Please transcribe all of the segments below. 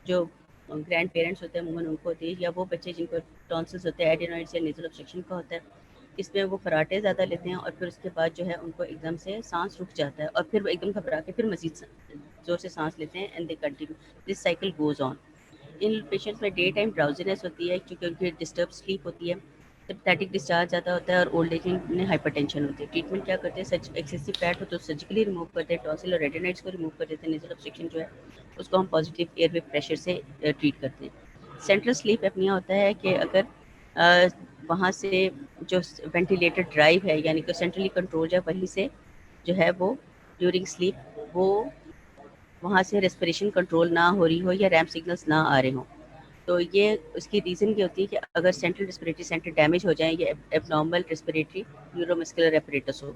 जो grand parents होते हैं अमूमन उनको होती है, या वो बच्चे जिनको टॉन्सिल्स होते हैं, एडिनोइड्स या नेज़ल ऑब्स्ट्रक्शन का होता है, इसमें वो फराटे ज़्यादा लेते हैं और फिर उसके बाद जो है उनको एकदम से सांस रुक जाता है और फिर वो एकदम घबरा के फिर मजीद ज़ोर से सांस लेते हैं and they continue, this cycle goes on. In patients में डे टाइम ड्राउजीनेस होती है क्योंकि उनकी डिस्टर्ब स्लीप होती है, सिम्पथेटिक डिस्चार्ज ज़्यादा होता है और ओल्ड एज में हाइपरटेंशन होती है। ट्रीटमेंट क्या करते हैं, सच एक्सेसिव फैट हो तो सर्जिकली रिमूव करते हैं, टॉन्सिल और रेटिनाइड्स को रिमूव कर देते हैं, नेज़ल ऑब्स्ट्रक्शन जो है उसको हम पॉजिटिव एयरवे प्रेशर से ट्रीट करते हैं। सेंट्रल स्लीप एपनिया होता है कि अगर वहाँ से जो वेंटिलेटर ड्राइव है यानी कि सेंट्रली कंट्रोल है वहीं से जो है वो ड्यूरिंग स्लीप वो वहाँ से रेस्पिरेशन कंट्रोल ना हो रही हो या रैम सिग्नल्स ना आ रहे हों, तो ये उसकी रीज़न ये होती है कि अगर सेंट्रल रेस्पिरेटरी सेंटर डैमेज हो जाए या एबनॉर्मल रेस्पिरेटरी न्यूरोमस्कुलर एपरेटस हो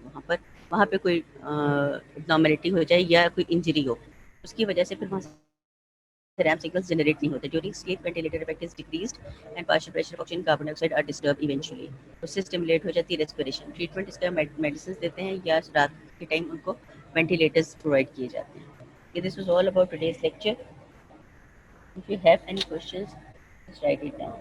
वहाँ पे कोई एबनॉर्मेलिटी हो जाए या कोई इंजरी हो, उसकी वजह से फिर वहाँ से रैम सिग्नल्स जनरेट नहीं होते। During sleep ventilator effect is decreased and partial pressure oxygen carbon dioxide are disturb eventually, उससे स्टिमुलेट हो जाती है रेस्पिरेशन। ट्रीटमेंट इसका मेडिसिन देते हैं या रात के टाइम उनको वेंटिलेटर्स प्रोवाइड किए जाते हैं। This was all about today's lecture. If you have any questions just write it down.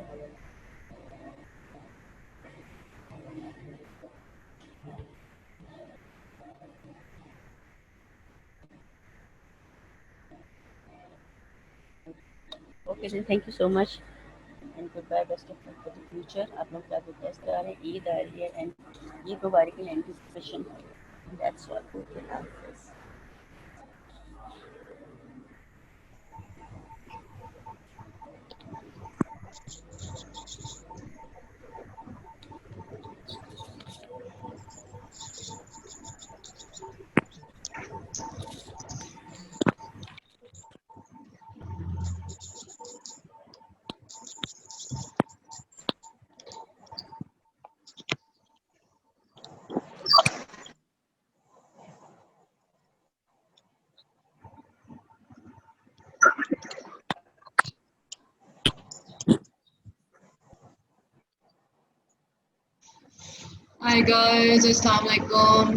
Okay, then thank you so much and goodbye. Best of luck for the future. आप लोग क्या कुछ test आ रहे हैं, ईद आ रही है and Eid Mubarak in anticipation. That's all. Okay, हाफिज़. Hi guys, Assalamualaikum.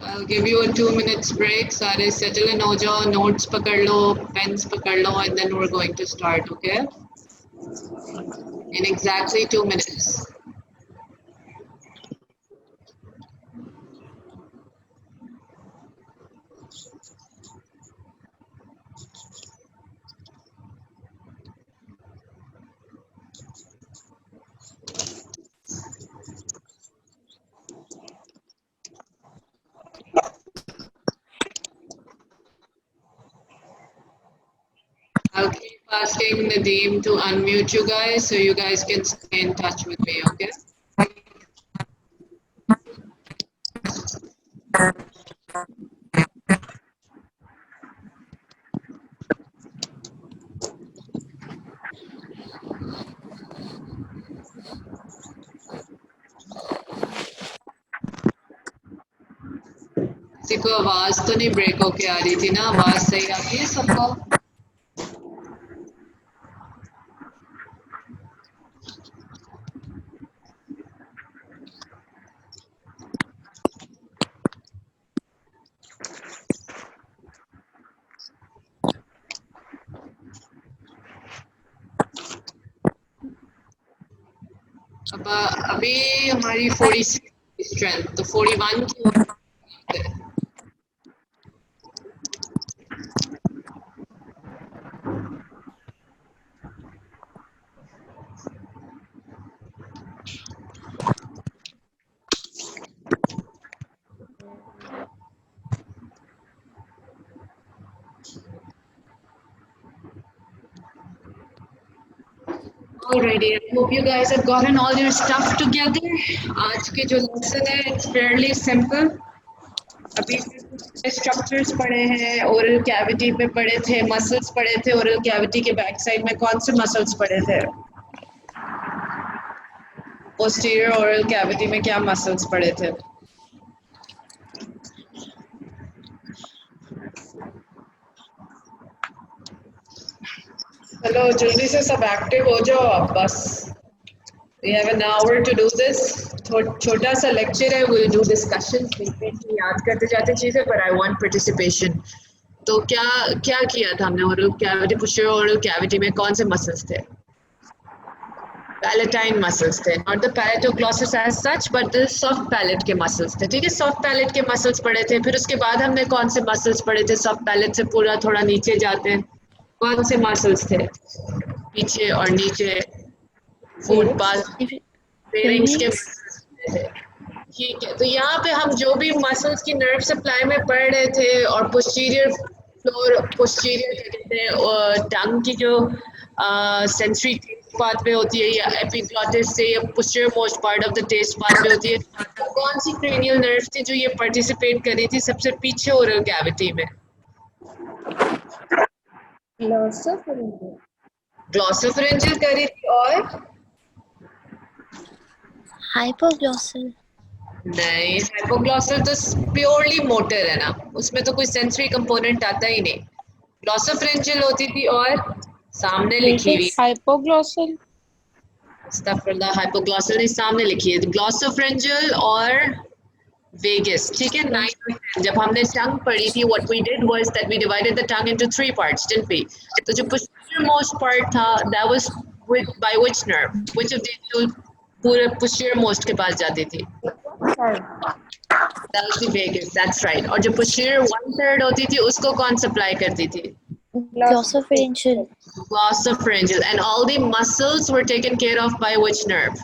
I'll give you a 2 minutes break. सारे settle in हो जाओ, notes पकड़ लो, pens पकड़ लो, and then we're going to start, okay? In exactly 2 minutes. I'll keep asking Nadeem to unmute you guys so you guys can stay in touch with me, okay? किसी को आवाज तो नहीं break होके आ रही थी ना? आवाज सही आ रही है सबको? अब अभी हमारी 46 स्ट्रेंथ, तो 41 की है। Alrighty, I hope you guys have gotten all your stuff together. आज के जो लेसन है, it's fairly simple. अभी स्ट्रक्चर्स पढ़े हैं, ओरल कैविटी में पढ़े थे, मसल्स पढ़े थे, ओरल कैविटी के बैक साइड में कौन से मसल्स पढ़े थे? पोस्टीरियर ओरल कैविटी में क्या मसल्स पढ़े थे? चलो जल्दी से सब एक्टिव हो जाओ आप बस. We have an hour to do this. छोटा सा लेक्चर है. We'll do discussion. याद करते जाते चीजें, but I want participation. तो क्या क्या किया था हमने? Oral cavity, posterior oral cavity में कौन से मसल्स थे? पैलेटाइन मसल्स थे, not the palatoglossus as such but the soft palate के मसल्स थे. ठीक है, सॉफ्ट पैलेट के मसल्स पढ़े थे. फिर उसके बाद हमने कौन से मसल्स पढ़े थे? सॉफ्ट पैलेट से पूरा थोड़ा नीचे जाते हैं. कौन से मसल्स थे पीछे और नीचे? फूड पास, फेरिंग्स के मसल्स थे. ठीक है, तो यहाँ पे हम जो भी मसल्स की नर्व सप्लाई में पढ़ रहे थे और पोस्टीरियर फ्लोर, पोस्टीरियर क्या कहते हैं, और टंग की जो सेंसरी पाथवे होती है या एपिग्लॉटिस से या posterior most part of the taste pathway होती है, तो कौन सी क्रेनियल नर्व थी जो ये पार्टिसिपेट कर रही थी सबसे पीछे ओरल कैविटी में? ग्लॉसोफरेंजियल कर रही थी और हाइपोग्लॉसल नहीं, हाइपोग्लॉसल तो प्योरली मोटर है ना, उसमें तो कोई सेंसरी कंपोनेंट आता ही नहीं. ग्लॉसोफरेंजियल होती थी और सामने लिखी हुई हाइपोग्लॉसल. हाइपोग्लॉसल नहीं, सामने लिखी है ग्लॉसोफरेंजियल और वेगस. ठीक है, 9 जब हमने टंग पढ़ी थी, what we did was that we divided the tongue into 3 parts, didn't we? तो जो पोस्टीरियर मोस्ट पार्ट था, that was with by which nerve, which of the two पूरे पोस्टीरियर मोस्ट के पास जाती थी? That was the vagus, that's right. और जो posterior 1/3 होती थी, उसको कौन सप्लाई करती थी? ग्लॉसोफरेंजियल Glossopharyngeal. And all the muscles were taken care of by which nerve?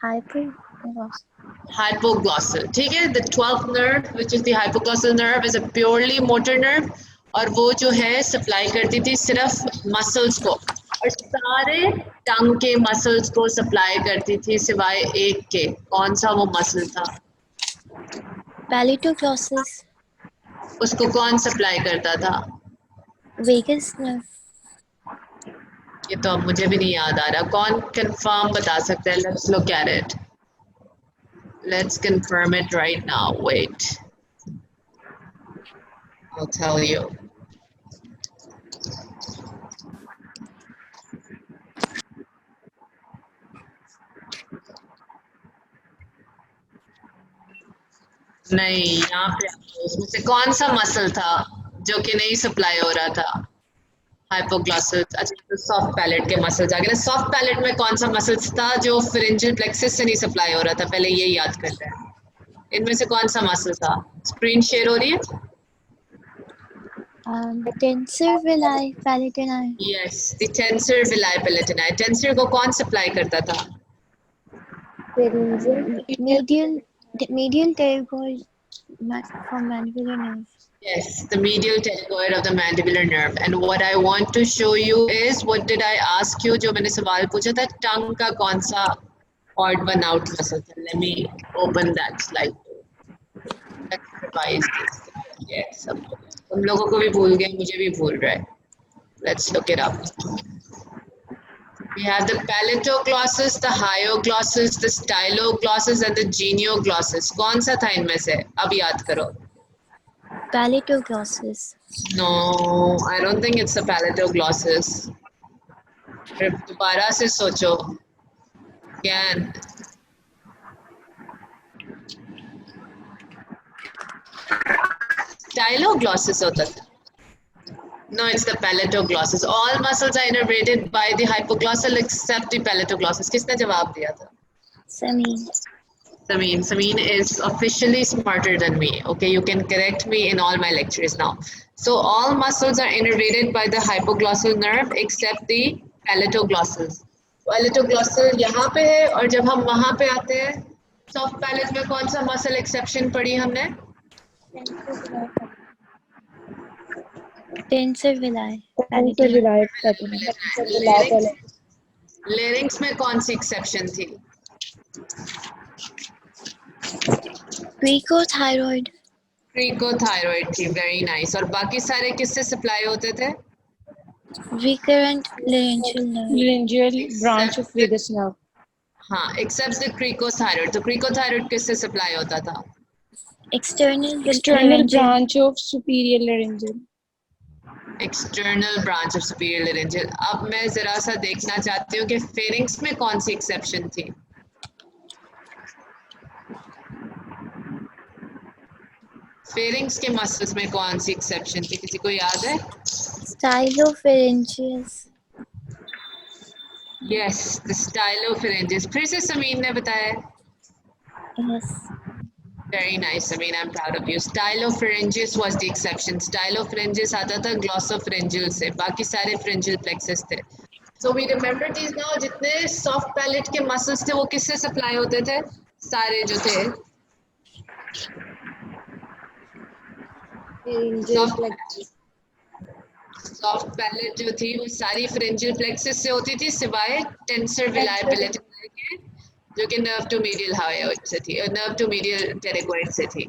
Hypoglossal Hypoglossal. ठीक है, the 12th nerve, which is the hypoglossal nerve, is a purely motor nerve. और वो जो है सप्लाई करती थी सिर्फ मसल्स को, और सारे टंग के मसल्स को सप्लाई करती थी सिवाय एक के. कौन सा वो मसल था? पैलेटोग्लॉसस उसको कौन सप्लाई करता था? वेगस नर्व ये तो अब मुझे भी नहीं याद आ रहा. कौन कंफर्म बता सकता है? Let's look at it. Let's confirm it right now. Wait, I'll tell you. नहीं, यहाँ पे उसमें से कौन सा मसल था जो कि नहीं सप्लाई हो रहा था? हाइपोग्लॉसल. अच्छा, तो सॉफ्ट पैलेट के मसल्स आ गए ना. सॉफ्ट पैलेट में कौन सा मसल्स था जो फेरेंजियल प्लेक्सस से नहीं सप्लाई हो रहा था? पहले ये याद करते हैं. इनमें से कौन सा मसल था? स्क्रीन शेयर हो रही है? Tensor villi palatine yes, the tensor villi palatine. Tensor को कौन सप्लाई करता था? medial pterygoid from mandibular nerve. Yes, the medial pterygoid of the mandibular nerve. And what I want to show you is, what did I ask you? जो मैंने सवाल पूछा था, टंग का कौन सा odd one out muscle था? Let me open that slide. Let's revise this. Yes, तुम लोगों को भी भूल गए, मुझे भी भूल रहा है. Let's look it up. We have the palatoglossus, the hyoglossus, the styloglossus and the genioglossus. कौन सा था इनमें से? अब याद करो. Palatoglossus. No, I don't think it's the palatoglossus. फिर दोबारा से सोचो. Again. Styloglossus होता था. No, it's the palatoglossus. All muscles are innervated by the hypoglossal except the palatoglossus. किसने जवाब दिया था? Samin. Samin is officially smarter than me. Okay, you can correct me in all my lectures now. So all muscles are innervated by the hypoglossal nerve except the palatoglossus. Palatoglossus यहाँ पे है, और जब हम वहाँ पे आते हैं, soft palate में कौन सा muscle exception पढ़ी हमने? Tensor villi. Larynx में कौन सी exception थी? Cricothyroid. Cricothyroid थी. Very nice. और बाकी सारे किससे सप्लाई होते थे? Recurrent laryngeal nerve. Laryngeal branch of vagus nerve. हाँ, except the cricothyroid. तो cricothyroid किससे सप्लाई होता था? External External laryngeal. branch of superior laryngeal. External branch of superior laryngeal. अब मैं जरा सा देखना चाहती हूँ कि फेरिंग्स में कौन सी एक्सेप्शन थी। फेरिंग्स के मसल्स में कौन सी एक्सेप्शन थी, किसी को याद है? Stylopharyngeus. Yes, the stylopharyngeus. फिर से समीन ने बताया। Yes. Very nice, Samin. I'm proud of you. Stylopharyngeus was the exception. Stylopharyngeus आता था glossopharyngeal से, बाकी सारे pharyngeal plexus थे. So we remember these now. जितने soft palate के muscles थे वो किससे supply होते थे? सारे जो थे soft palate जो थी वो सारी pharyngeal plexus से होती थी, सिवाय tensor villi palatina के, जो कि nerve to medial hyoid से थी, nerve to medial pterygoid से थी.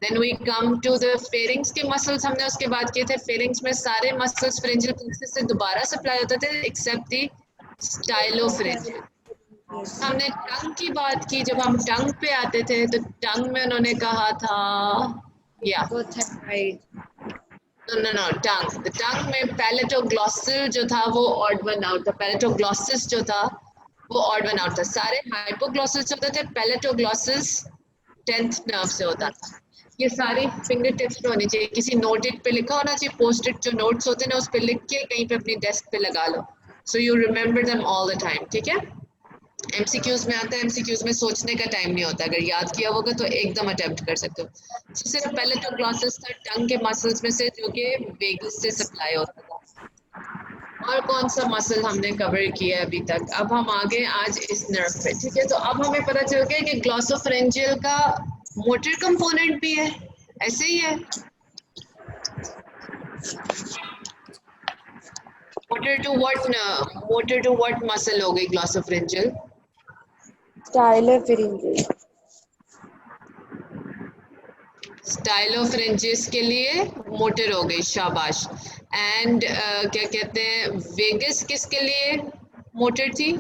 Then we come to the pharynx के muscles, हमने उसके बाद किए थे. pharynx में सारे muscles pharyngeal plexus से दोबारा supply होते थे except the stylopharyngeal. हमने टंग की बात की, जब हम टंग पे आते थे तो टंग में उन्होंने कहा था no, tongue. The tongue में palatoglossal जो था वो odd one out था. Palatoglossus जो था वो odd one out था. सारे hypoglossals होते थे, palatoglossals 10th nerve से होता था. ये सारी फिंगर टिप्स पे होनी चाहिए, किसी नोटेड पे लिखा होना चाहिए. पोस्टेड जो नोट्स होते हैं ना उस पे लिख के कहीं पे अपनी डेस्क पे लगा लो, so you remember them all the time. ठीक है? MCQs में आता है, MCQs में सोचने का टाइम नहीं होता. अगर याद किया होगा तो एकदम अटेम्प्ट कर सकते हो. So, सिर्फ पैलेटोग्लॉसस था टंग के मसल्स में से, जो कि वेगस से सप्लाई होता था. और कौन सा मसल हमने कवर किया है अभी तक? अब हम आगे आज इस नर्व पे. ठीक है, तो अब हमें पता चल गया कि ग्लॉसोफरेंजियल का मोटर कंपोनेंट भी है, ऐसे ही है. मोटर टू व्हाट मसल हो गई ग्लॉसोफरेंजियल? स्टाइलोफरेंजिस के लिए मोटर हो गई, शाबाश. एंड क्या कहते हैं, वेगस किसके लिए मोटर थी?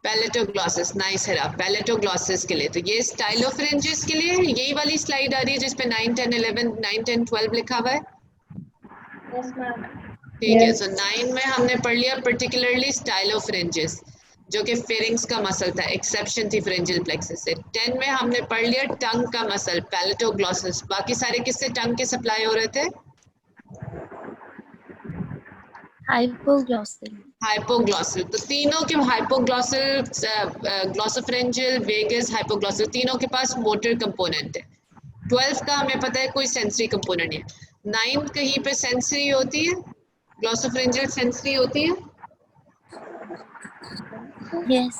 पैलेटोग्लॉसस. नाइस है, पैलेटोग्लॉसस के लिए. तो ये स्टाइलोफरेंजिस के लिए यही वाली स्लाइड आ रही है जिसपे 9, 10, 11, 9, 10, 12 लिखा हुआ है. ठीक है, सो 9 में हमने पढ़ लिया पर्टिकुलरली स्टाइलोफरेंजिस, जो कि फेरिंग्स का मसल था, एक्सेप्शन थी फेरेंजियल प्लेक्सस से. 10 में हमने पढ़ लिया टंग का मसल, पैलेटोग्लॉसस. बाकी सारे किससे टंग के सप्लाई हो रहे थे? Hypoglossal. हाइपोग्लॉसल. तो तीनों के हाइपोग्लॉसल, ग्लॉसोफरेंजियल, वेगस, हाइपोग्लॉसल, तीनों के पास मोटर कंपोनेंट है. 12 का हमें पता है कोई सेंसरी कंपोनेंट नहीं है. 9 कहीं पे सेंसरी होती है, ग्लॉसोफरेंजियल सेंसरी होती है. Yes.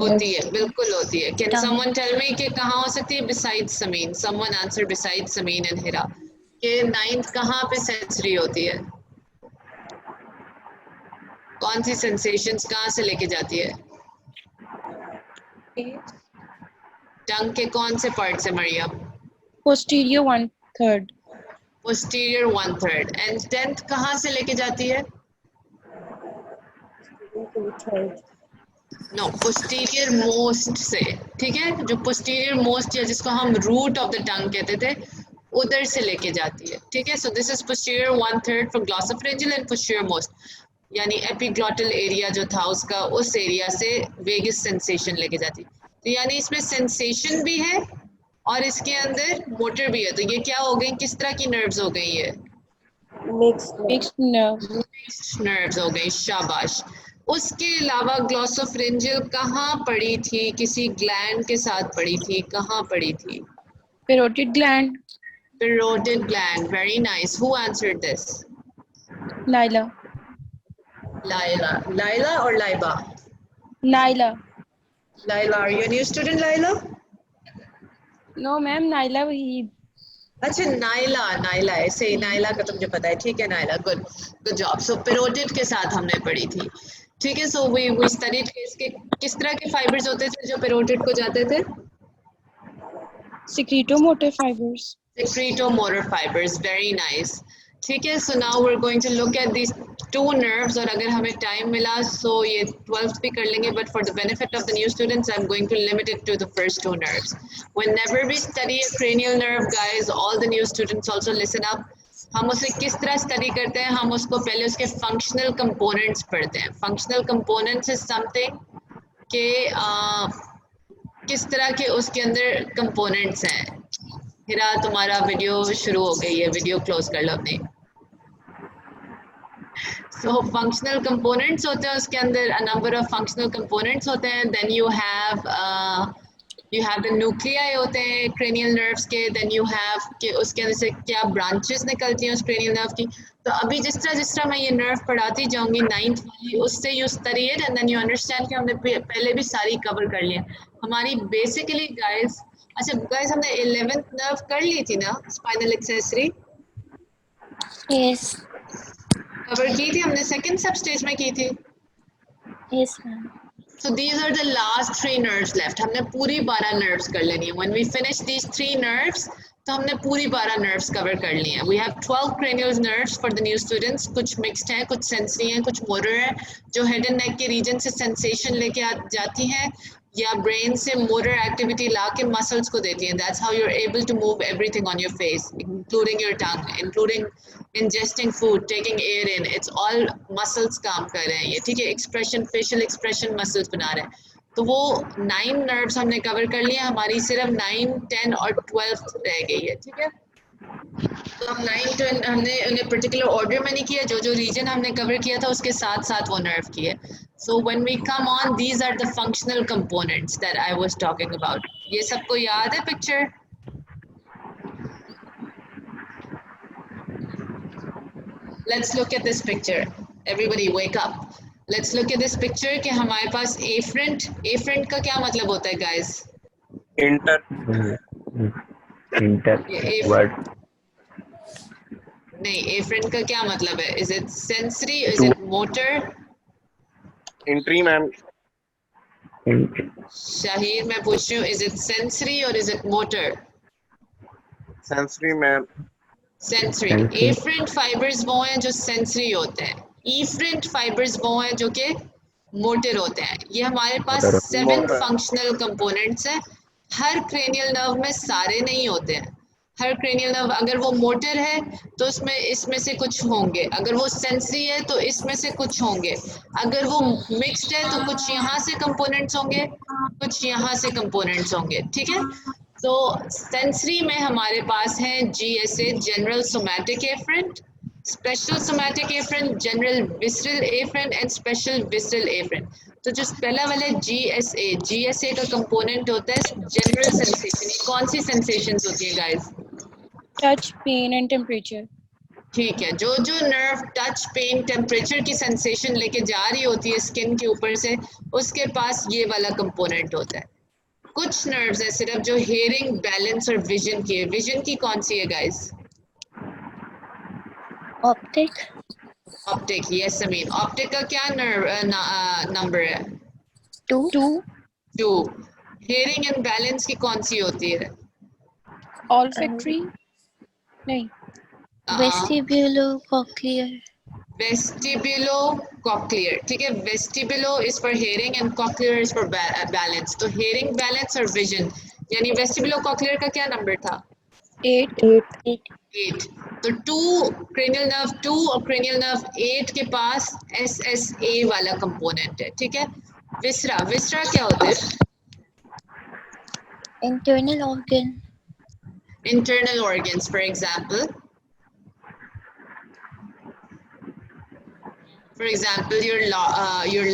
होती है, बिल्कुल होती है. Can someone tell me कि कहाँ हो सकती है besides Samin? Someone answer besides Samin and Hira. कि 9th कहाँ पे सेंसरी होती है? कौन सी सेंसेशंस कहाँ से लेके जाती है? टंग के कौन से पार्ट से Maryam? Posterior 1/3. Posterior 1/3. And 10th कहाँ से लेके जाती है? नो, posterior most से. ठीक है, जो posterior most या जिसको हम root of the tongue कहते थे उधर से लेके जाती है. ठीक है, so this is posterior 1/3 for glossopharyngeal and posterior most, यानी एपिग्लॉटल एरिया जो था उसका, उस एरिया से वेगस सेंसेशन लेके जाती. तो यानी इसमें सेंसेशन भी है और इसके अंदर मोटर भी है. तो ये क्या हो गई, किस तरह की नर्व्स हो गई है? Mixed nerve. मिक्स्ड नर्व्स हो गई, शाबाश. उसके अलावा ग्लॉसोफरेंजियल कहाँ पड़ी थी? किसी ग्लैंड के साथ पड़ी थी. कहाँ पड़ी थी? Parotid gland. Parotid gland. Very nice. Who answered this? Nyla. Laila or Laiba? Nyla. Laila, are you a new student, Laila? No, ma'am. Nyla Wahid. अच्छा, नाइला ऐसे ही. नाइला का तो मुझे पता है. ठीक है नाइला, गुड जॉब. सो पेरोटिड के साथ हमने पढ़ी थी. ठीक है, सो वी स्टडीड इसके किस तरह के फाइबर्स होते थे जो पेरोटिड को जाते थे? Secretomotor fibers. Secretomotor fibers. Very nice. ठीक है, so now we're going to look at these 2 nerves, और अगर हमें टाइम मिला so ये 12th भी कर लेंगे, but for the benefit of the new students I'm going to limit it to the first 2 nerves. Whenever we study a cranial nerve, guys, all the new students also listen up. हम उसे किस तरह study करते हैं? हम उसको पहले उसके फंक्शनल कंपोनेंट्स पढ़ते हैं. फंक्शनल कंपोनेंट्स इज समथिंग के किस तरह के उसके अंदर कंपोनेंट्स हैं. हिरा, तुम्हारा वीडियो शुरू हो गई है, वीडियो क्लोज कर लो अपनी. So functional components होते हैं उसके अंदर, a number of functional components होते हैं. Then you have the nuclei होते हैं cranial nerves के. Then you have कि उसके अंदर से क्या branches निकलती हैं उस cranial nerve की. तो अभी जिस तरह मैं ये nerve पढ़ाती जाऊंगी 9th वाली, उससे you study it and then you understand कि हमने पहले भी सारी cover कर ली है हमारी. Basically guys, अच्छा guys, हमने 11th nerve कर ली थी ना, spinal accessory Yes. कवर की थी हमने, सेकंड सब स्टेज में की थी. Yes, ma'am. So these are the last 3 nerves left. हमने पूरी 12 nerves कर लेनी है. When we finish these 3 nerves, तो हमने पूरी 12 nerves cover कर ली हैं. We have 12 cranial nerves for the new students. कुछ mixed हैं, कुछ sensory हैं, कुछ motor हैं, जो head and neck के region से sensation लेके जाती हैं या brain से motor activity ला के muscles को देती हैं. That's how you're able to move everything on your face, including your tongue, including ingesting food, taking air in. It's all muscles काम कर रहे हैं ये, ठीक है. Expression, facial expression muscles बना रहे हैं. तो वो 9 nerves हमने cover कर लिया, हमारी सिर्फ 9, 10 और 12 रह गई है, ठीक है. तो हम 9 to हमने उन्हें particular order में नहीं किया, जो जो region हमने cover किया था उसके साथ साथ वो nerve किए. So when we come on, these are the functional components that I was talking about. ये सबको याद है picture? Let's look at this picture. Everybody wake up. Let's look at this picture कि हमारे पास afferent. Afferent का क्या मतलब होता है guys? इंटर वर्ड नहीं, afferent का क्या मतलब है? Is it sensory? Is it motor? Entry ma'am. Shahir, मैं पूछ रही हूँ, is it sensory or is it motor? Sensory ma'am. Sensory. Sensory. Afferent fibers वो हैं जो sensory होते हैं. Efferent fibers वो हैं जो कि motor होते हैं. ये हमारे पास Motor. 7 Motor. functional components हैं. हर cranial nerve में सारे नहीं होते हैं. हर cranial nerve अगर वो motor है तो उसमें इसमें से कुछ होंगे, अगर वो sensory है तो इसमें से कुछ होंगे, अगर वो mixed है तो कुछ यहाँ से components होंगे, कुछ यहाँ से components होंगे, ठीक है. तो sensory में हमारे पास है GSA, general somatic afferent, special somatic afferent, general visceral afferent and special visceral afferent. तो जो पहला वाला GSA का component होता है general sensation. ये कौन सी sensations होती है guys? Touch, pain, and temperature. ठीक है, जो जो nerve touch, pain, temperature की sensation लेके जा रही होती है skin के ऊपर से, उसके पास ये वाला component होता है. कुछ nerves है सिर्फ जो hearing, balance और vision की है. Vision की कौन सी है guys? Optic. Optic. Yes, Amin. Optic का क्या number है? 2. 2. Hearing and balance की कौन सी होती है? Olfactory. नहीं. Vestibulocochlear. Vestibulocochlear. ठीक है, vestibulo is for hearing and cochlear is for balance. तो hearing, balance और vision, यानी vestibulocochlear का क्या number था? 8. 8. तो 2 cranial nerve 2 और cranial nerve 8 के पास SSA वाला component है, ठीक है. viscera क्या होता है? Internal organ. Internal organs, for example. For example, your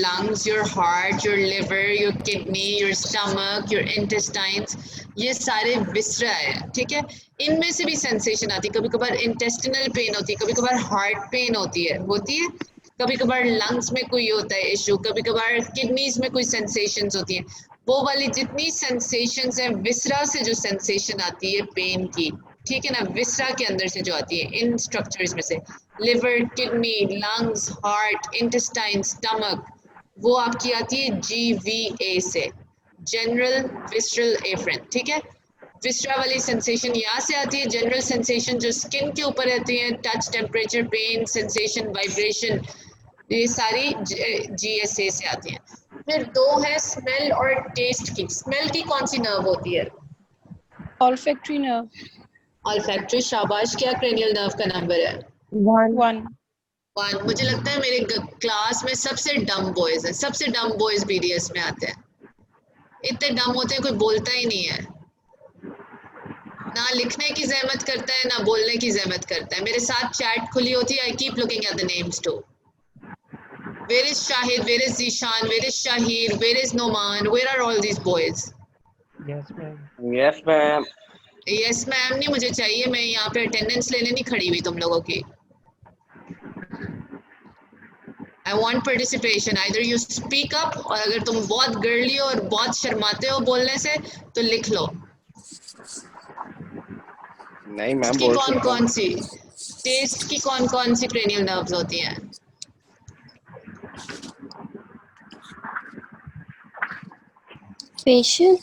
lungs, your heart, your liver, your kidney, your stomach, your intestines, ये सारे viscera है, ठीक है. इनमें से भी sensation आती है, कभी कभार intestinal pain होती है, कभी कभार heart pain होती है, कभी कभार lungs में कोई होता है issue, कभी कभार kidneys में कोई sensations होती हैं. वो वाली जितनी sensations हैं, viscera से जो sensation आती है pain की, ठीक है ना, viscera के अंदर से जो आती है इन structures में से, liver, kidney, lungs, heart, intestine, stomach, वो आपकी आती है GVA से, general visceral afferent, ठीक है. viscera वाली sensation यहाँ से आती है, general sensation जो skin के ऊपर रहती है, touch, temperature, pain, sensation, vibration, ये सारी GSA से आती हैं। फिर दो है स्मेल और टेस्ट की। स्मेल की कौन सी नर्व होती है? Olfactory nerve. ऑल्फैक्टरी, शाबाश। क्या क्रेनियल नर्व का नंबर है? 1. 1। मुझे लगता है मेरे क्लास में सबसे डम बॉयज हैं, सबसे डम बॉयज BDS में आते हैं। इतने डम होते हैं कोई बोलता ही नहीं है, ना लिखने की जहमत करता है ना बोलने की जहमत करता है। मेरे साथ चैट खुली होती है, I keep looking at the names too. Where is Shahid, where is Zeeshan, where is Shahir, where is Noman, where are all these boys? Yes, ma'am. Yes ma'am नहीं मुझे चाहिए, मैं यहाँ पे अटेंडेंस लेने नहीं खड़ी हुई तुम लोगों की। I want participation. Either you speak up, और अगर तुम बहुत गर्ली हो और बहुत शर्माते हो बोलने से तो लिख लो। नहीं मैम की बोल कौन सकता कौन सी, टेस्ट की कौन कौन सी क्रेनियल नर्व्स होती हैं? Facial.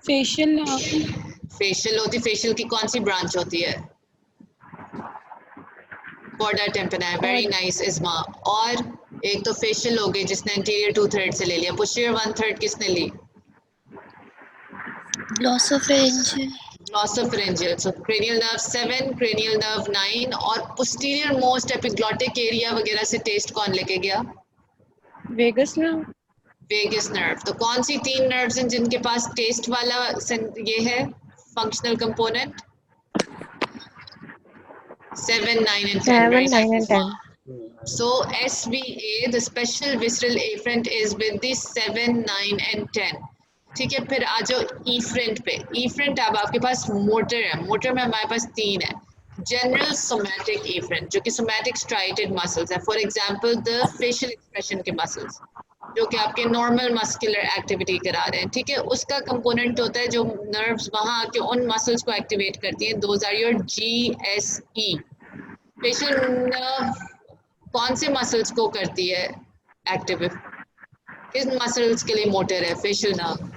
Facial nerve. फेशियल होती, फेशियल की कौन सी ब्रांच होती है? कॉर्डा टेम्पना। वेरी नाइस इस्मा। और एक तो फेशियल हो गई जिसने एंटीरियर 2/3 से ले लिया, पोस्टीरियर 1/3 किसने ली? Glossopharyngeal. ग्लॉसोफेरेंजियल। सो क्रेनियल नर्व 7, क्रेनियल नर्व 9 और पोस्टीरियर मोस्ट एपिग्लॉटिक एरिया वगैरह से टेस्ट कौन लेके गया? Vagus nerve. Vagus nerve. तो कौन सी 3 नर्व्स हैं जिनके पास टेस्ट वाला ये है functional component? 7, 9 and 10. 7, 9 and 10. So SVA, the special visceral afferent is with the 7, 9 and 10. ठीक है, फिर आ जाओ efferent पे। efferent अब आपके पास मोटर है, मोटर में हमारे पास 3 है। जनरल सोमैटिक efferent जो कि सोमैटिक स्ट्राइटेड मसल्स है, for example the facial expression के मसल्स जो कि आपके नॉर्मल मस्कुलर एक्टिविटी करा रहे हैं। ठीक है, उसका कंपोनेंट होता है जो नर्व्स वहाँ आके उन मसल्स को एक्टिवेट करती हैं, those are your GSE। Facial nerve कौन से मसल्स को करती है एक्टिव? किस मसल्स के लिए मोटर है facial nerve?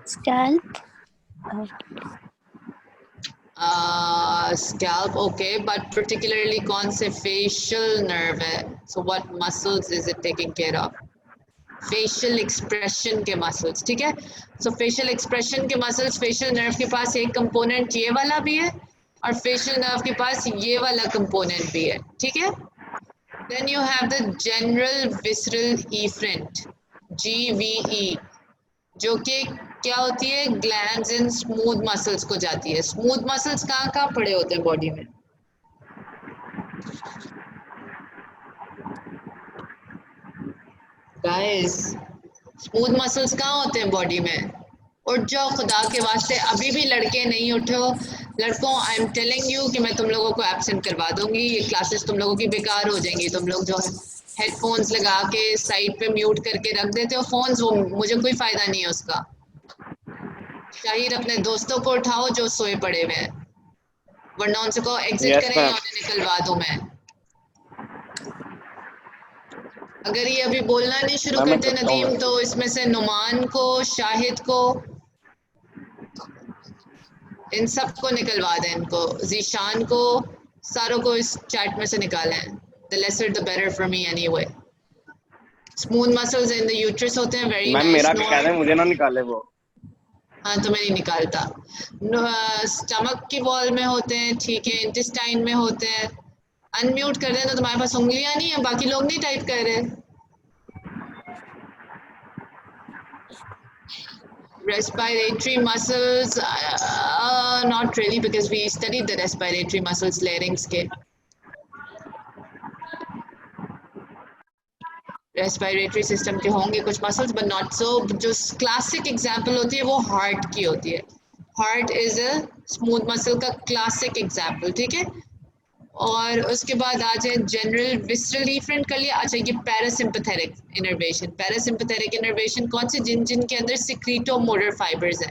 Scalp. Scalp, okay, but particularly कौन से facial nerve है? So what muscles is it taking care of? Facial expression के muscles, ठीक है? So facial expression के muscles, facial nerve के पास एक component ये वाला भी है और facial nerve के पास ये वाला component भी है, ठीक है? Then you have the general visceral efferent, GVE, जो कि क्या होती है? ग्लैंड्स इन स्मूथ मसल्स को जाती है। स्मूथ मसल्स कहाँ कहाँ पड़े होते हैं बॉडी में? गाइस स्मूथ मसल्स कहाँ होते हैं बॉडी में? उठ जाओ खुदा के वास्ते, अभी भी लड़के नहीं उठे हो। लड़कों आई एम टेलिंग यू कि मैं तुम लोगों को एब्सेंट करवा दूंगी, ये क्लासेस तुम लोगों की बेकार हो जाएंगी। तुम लोग जो हेडफोन्स लगा के साइड पे म्यूट करके रख देते हो फोन्स, वो मुझे कोई फायदा नहीं है उसका। शाहिर अपने दोस्तों को उठाओ जो सोए पड़े हुए हैं, वरना उनसे को एग्जिट Yes, करें ma'am. या उन्हें निकलवा दूं मैं। अगर ये अभी बोलना नहीं शुरू मैम, मैं करते करता हूँ नदीम मैं। तो इसमें से नुमान को, शाहिद को, इन सब को निकलवा दें, इनको जीशान को, सारों को इस चैट में से निकालें। The lesser the better for me anyway. Smooth muscles in the uterus होते हैं, very मैम nice. मेरा भी कह रहे हैं मुझे ना निकाले वो। हाँ तो मैं नहीं निकालता। स्टमक की वॉल में होते हैं, ठीक है, इंटेस्टाइन में होते हैं। अनम्यूट कर दें तो तुम्हारे पास उंगलियां नहीं है, बाकी लोग नहीं टाइप कर रहे। Respiratory muscles, not really because we studied the respiratory muscles larynx के। रेस्पिरेटरी सिस्टम के होंगे कुछ मसल्स बट नॉट सो। जो क्लासिक एग्जांपल होती है वो हार्ट की होती है। Heart is a smooth muscle का क्लासिक एग्जांपल, ठीक है। और उसके बाद आ जाए जनरल विसरल एफरेंट कर लिया। अच्छा, ये पैरासिम्पैथेटिक इनर्वेशन। पैरासिम्पैथेटिक इनर्वेशन कौन से? जिन जिन के अंदर सिक्रीटो मोटर फाइबर्स है।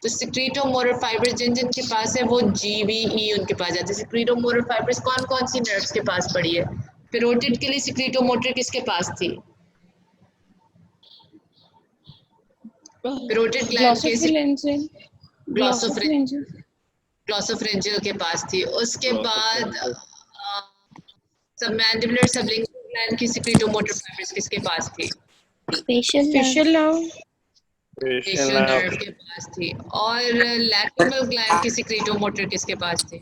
तो सिक्रीटो मोटर फाइबर्स जिन जिन के पास है वो GVE उनके पास जाते हैं। सिक्रीटो मोटर फाइबर्स कौन कौन सी नर्व्स के पास पड़ी है? पैरोटिड के लिए सिक्रीटो मोटर किसके पास थी? पैरोटिड ग्लैंड के ग्लॉसोफरेंजियल के पास थी। उसके बाद सबमैंडिबुलर सबलिंगुअल ग्लैंड की सिक्रीटोमोटर फाइबर्स किसके पास थी? facial nerve, Facial nerve. Facial nerve के पास थी। और लैक्रिमल ग्लैंड की सिक्रीटोमोटर किसके पास थी?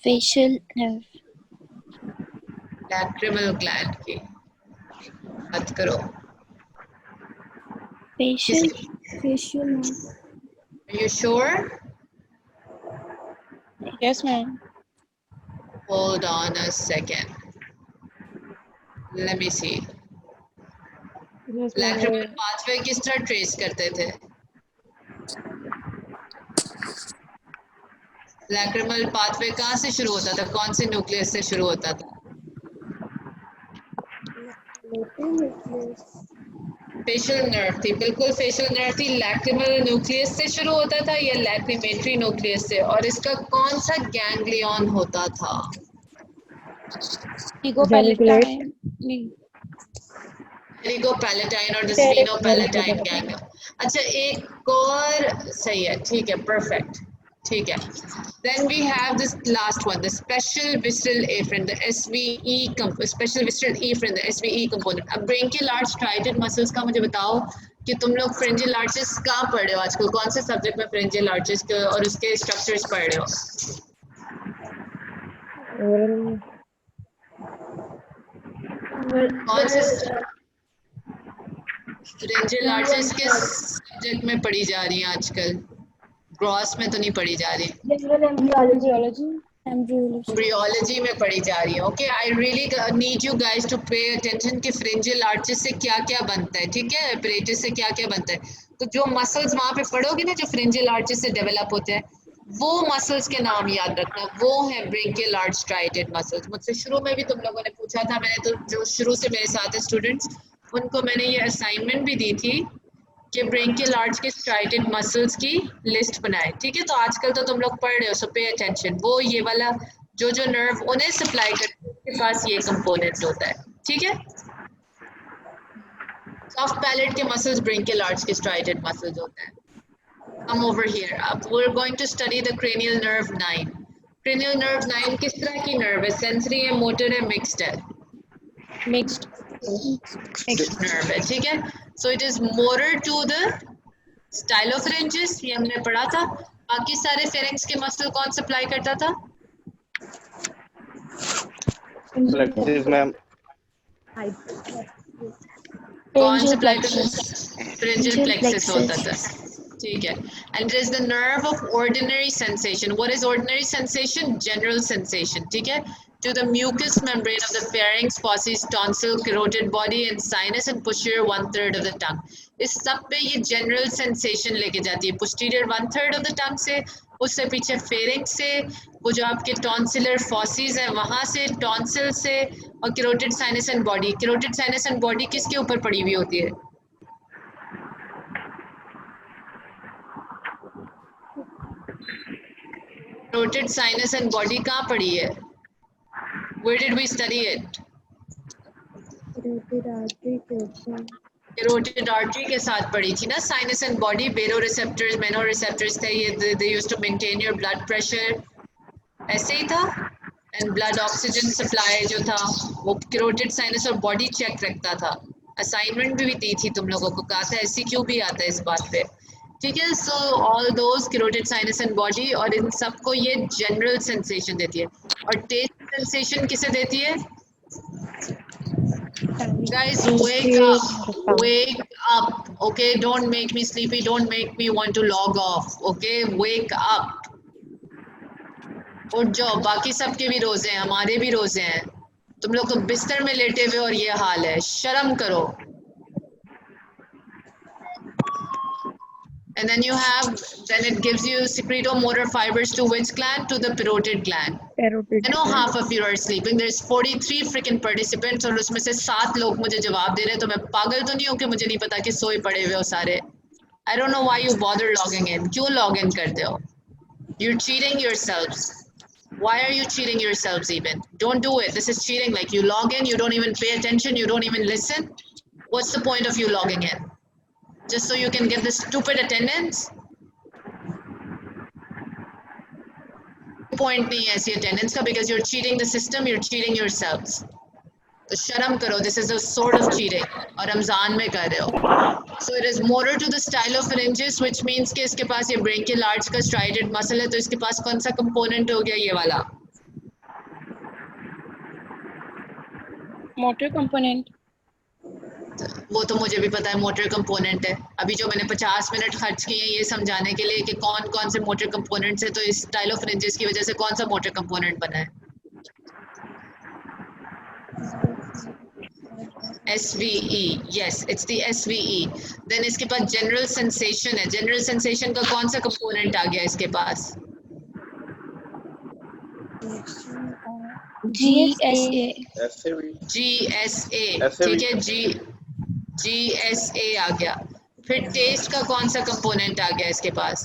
facial nerve, लैक्रिमल ग्लैंड की बात करो। facial, you sure? Yes, ma'am. Hold on a second, let me see. Yes, lacrimal ma'am. Pathway किस तरह ट्रेस करते थे? लैक्रिमल पाथवे कहाँ से शुरू होता था? कौन से न्यूक्लियस से शुरू होता था? फेशियल नर्व थी, बिल्कुल फेशियल नर्व थी। लैक्रिमल न्यूक्लियस से शुरू होता था या लैक्रिमेटरी न्यूक्लियस से? और इसका कौन सा गैंग्लियन होता था? Ego palatine. नहीं. Oligopalatin और the sphenopalatine gang। अच्छा एक और सही है, ठीक है, perfect, ठीक है। Then we have this last one, the special visceral afferent, the special visceral afferent, the SVE component। अब brachial arch striated muscles का मुझे बताओ कि तुम लोग pharyngeal arches कहाँ पढ़ रहे हो आजकल? कौन से सब्जेक्ट में pharyngeal arches के और उसके स्ट्रक्चर्स पढ़ रहे हो? कौन से pharyngeal arches किस सब्जेक्ट में पढ़ी जा रही हैं आजकल? ग्रॉस में तो नहीं पढ़ी जा रही, Embryology. एम्ब्रियोलॉजी में पढ़ी जा रही है। Okay, I really need you guys to pay attention कि फ्रिंजियल आर्चेस से क्या क्या बनता है, ठीक है, एपरेटस से क्या क्या बनता है। तो जो मसल्स वहाँ पे पढ़ोगे ना, जो फ्रिंजियल आर्चेस से डेवलप होते हैं, वो मसल्स के नाम याद रखना, वो है ब्रेकियल आर्च स्ट्राइटेड मसल्स। मुझसे शुरू में भी तुम लोगों ने पूछा था, मैंने तो जो शुरू से मेरे साथ है स्टूडेंट्स, उनको मैंने ये असाइनमेंट भी दी थी कि ब्रेकियल आर्च के स्ट्राइटेड मसल्स की लिस्ट बनाए, ठीक है। तो आजकल तो तुम लोग पढ़ रहे हो, सो पे अटेंशन। वो ये वाला जो जो नर्व उन्हें सप्लाई करते हैं, उसके पास ये कंपोनेंट होता है, ठीक है। सॉफ्ट पैलेट के मसल्स ब्रेकियल आर्च के स्ट्राइटेड मसल्स होते हैं। Come over here. अब we're going to study the cranial nerve 9. Cranial nerve 9 किस तरह की nerve है? Sensory है, motor है, mixed है? Mixed. Mixed nerve है, ठीक है। So it is motor to the stylopharyngeus, ये हमने पढ़ा था। बाकी सारे pharynx के मसल कौन सप्लाई करता था? Plexus ma'am. कौन pharyngeal सप्लाई करता plexus, था? Pharyngeal plexus होता था, ठीक है। And it is the nerve of ordinary sensation. What is ordinary sensation? General sensation, ठीक है। To the mucous membrane of the pharynx, fauces, tonsil, carotid body and sinus and posterior 1/3 of the tongue. इस सब पे ये general sensation लेके जाती है। posterior 1/3 of the tongue से, उससे पीछे pharynx से, वो जो आपके tonsillar fauces है वहाँ से, tonsil से, और carotid sinus and body। carotid sinus and body किसके ऊपर पड़ी हुई होती है? carotid sinus and body कहाँ पड़ी है? Where did we study it? Carotid artery के साथ पड़ी थी ना। sinus and body, baroreceptors, menoreceptors थे ये, they used to maintain your blood pressure, ऐसे ही था। and blood oxygen supply जो था वो carotid sinus और body check रखता था। assignment भी दी थी तुम लोगों को, कहा था SCQ भी आता है इस बात पे, ठीक है। so all those carotid sinus and body, और इन सबको ये general sensation देती है। और taste sensation किसे देती है? Guys, wake up, okay? Don't make me sleepy, don't make me want to log off, okay? Wake up, उठ जाओ। बाकी सबके भी रोजे हैं, हमारे भी रोजे हैं। तुम लोग तो बिस्तर में लेटे हुए और ये हाल है, शर्म करो। And then you have, then it gives you secretomotor fibers to which gland? To the parotid gland. I know half of you are sleeping. There's 43 freaking participants और उसमें से 7 लोग मुझे जवाब दे रहे हैं, तो मैं पागल तो नहीं हूँ कि मुझे नहीं पता कि सोए पड़े हुए हो सारे। I don't know why you bother logging in. क्यों log in करते हो? You're cheating yourselves. Why are you cheating yourselves even? Don't do it. This is cheating. Like you log in, you don't even pay attention, you don't even listen. What's the point of you logging in? Just so you can get this stupid attendance? Point नहीं है ऐसी attendance का, because you're cheating the system, you're cheating yourselves. तो शर्म करो, this is a sort of cheating, और रमजान में कर रहे हो। So it is more to the stylopharyngeus pharyngeus, which means कि इसके पास ये ब्रेंकियल आर्च का स्ट्राइडेड मसल है, तो इसके पास कौन सा कंपोनेंट हो गया, ये वाला? motor component. वो तो मुझे भी पता है मोटर कंपोनेंट है। अभी जो मैंने 50 मिनट खर्च किए हैं ये समझाने के लिए कि कौन कौन से मोटर कंपोनेंट्स है, तो इस स्टाइल ऑफ pharyngeus की वजह से कौन सा मोटर कंपोनेंट बना है? SVE, yes, it's the SVE. Then इसके पास जनरल सेंसेशन है। जनरल सेंसेशन का कौन सा कंपोनेंट आ गया इसके पास? GSA. ऐसे भी GSA, ऐसे ठीक भी है, GSA आ गया। फिर टेस्ट का कौन सा कंपोनेंट आ गया इसके पास?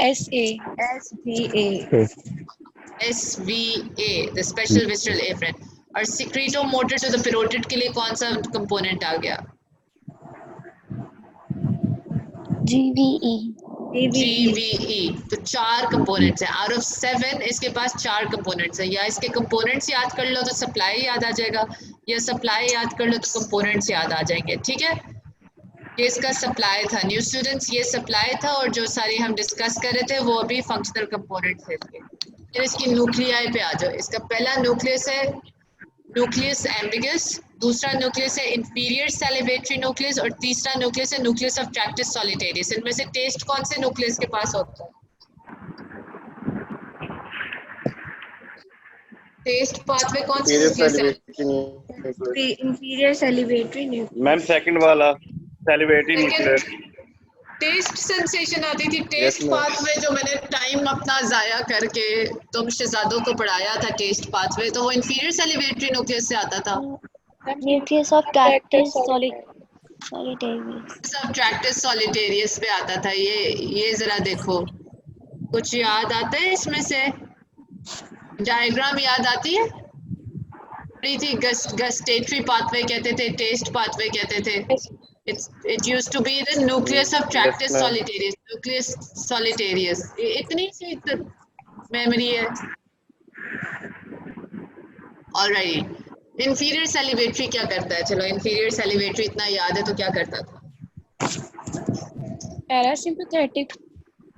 SA. SVA, the special visceral afferent। और secretomotor to the parotid के लिए कौन सा कंपोनेंट आ गया? GVE. GVE। तो 4 कंपोनेंट्स हैं आउट ऑफ 7, इसके पास 4 कंपोनेंट्स हैं। या इसके कंपोनेंट्स याद कर लो तो सप्लाई याद आ जाएगा, या सप्लाई याद कर लो तो कंपोनेंट्स याद आ जाएंगे, ठीक है। ये इसका सप्लाई था न्यू स्टूडेंट्स, ये सप्लाई था, और जो सारी हम डिस्कस कर रहे थे वो अभी फंक्शनल कंपोनेंट्स है इसके। फिर इसकी न्यूक्लियाई पे आ जाओ। इसका पहला न्यूक्लियस है न्यूक्लियस एम्बिगस, दूसरा न्यूक्लियस है इंफीरियर सैलिवेटरी न्यूक्लियस, और तीसरा न्यूक्लियस है न्यूक्लियस ऑफ ट्रैक्टस सॉलिटेरियस। इनमें से टेस्ट कौन से न्यूक्लियस के पास होता है? टेस्ट पाथवे कौन से न्यूक्लियस है? Inferior salivatory nucleus. Ma'am second वाला सैलिवेटरी न्यूक्लियर। टेस्ट सेंसेशन आती थी, टेस्ट Yes, ma'am. पाथवे, जो मैंने टाइम अपना जाया करके तुम शहजादों को पढ़ाया था टेस्ट पाथवे, तो वो इंफीरियर सैलिवेटरी न्यूक्लियस से आता था। Nucleus of tractus solitarius. सब ट्रैक्टस सॉलिटेरियस पे आता था। ये जरा देखो, कुछ याद आता है इसमें से? डायग्राम याद आती है? थी गस्टेटरी पाथवे कहते थे, टेस्ट पाथवे कहते थे। It used to be the nucleus of Tractus Yes, ma'am. solitarius. Nucleus solitarius. इतनी सी मेमोरी है। Alright. Inferior salivatory क्या करता है? चलो inferior salivatory इतना याद है तो क्या करता था? Parasympathetic.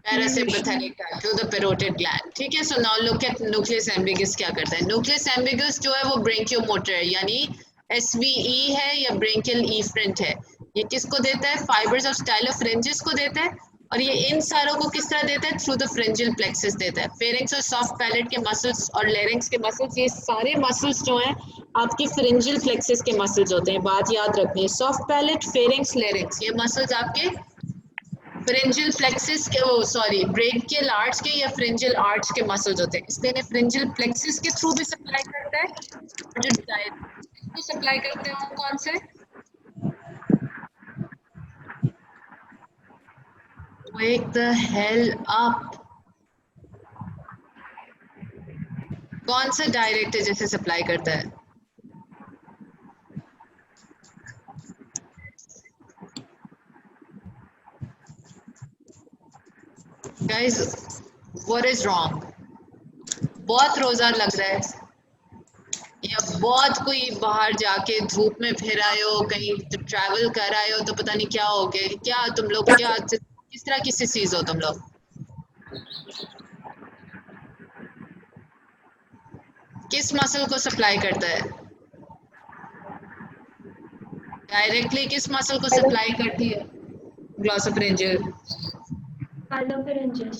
Parasympathetic to the parotid gland. ठीक है, so now look at nucleus ambiguous क्या करता है? Nucleus ambiguous जो है वो branchiomotor है, यानी SVE है या branchial efferent है। ये किसको देता है? Fibres of style of pharyngeus को देता है, और ये इन सारों को किस तरह देता है? थ्रू द pharyngeal plexus देता है। फेरिंक्स और सॉफ्ट पैलेट के मसल्स और लेरिंक्स के मसल्स, ये सारे मसल्स जो हैं आपकी pharyngeal plexus के मसल्स होते हैं। बात याद रखनी है, सॉफ्ट पैलेट, फेरिंक्स, लेरिंक्स, ये मसल्स आपके pharyngeal plexus के brachial arch के या pharyngeal arch के मसल्स होते हैं। इसलिए इन्हें pharyngeal plexus के थ्रू भी सप्लाई करता है, और जो डायरेक्ट सप्लाई करते हैं वो कौन से? Wake the hell up! कौन सा डायरेक्ट है जैसे सप्लाई करता है? Guys, what is wrong? बहुत रोजा लग रहा है, या बहुत कोई बाहर जाके धूप में फिर आए हो, कहीं ट्रैवल कर आए हो, तो पता नहीं क्या हो गए। क्या तुम लोग क्या किस तरह की चीज हो तुम लोग? किस मसल को सप्लाई करता है? डायरेक्टली किस मसल को सप्लाई करती है? Glossopharyngeal, Stylopharyngeus.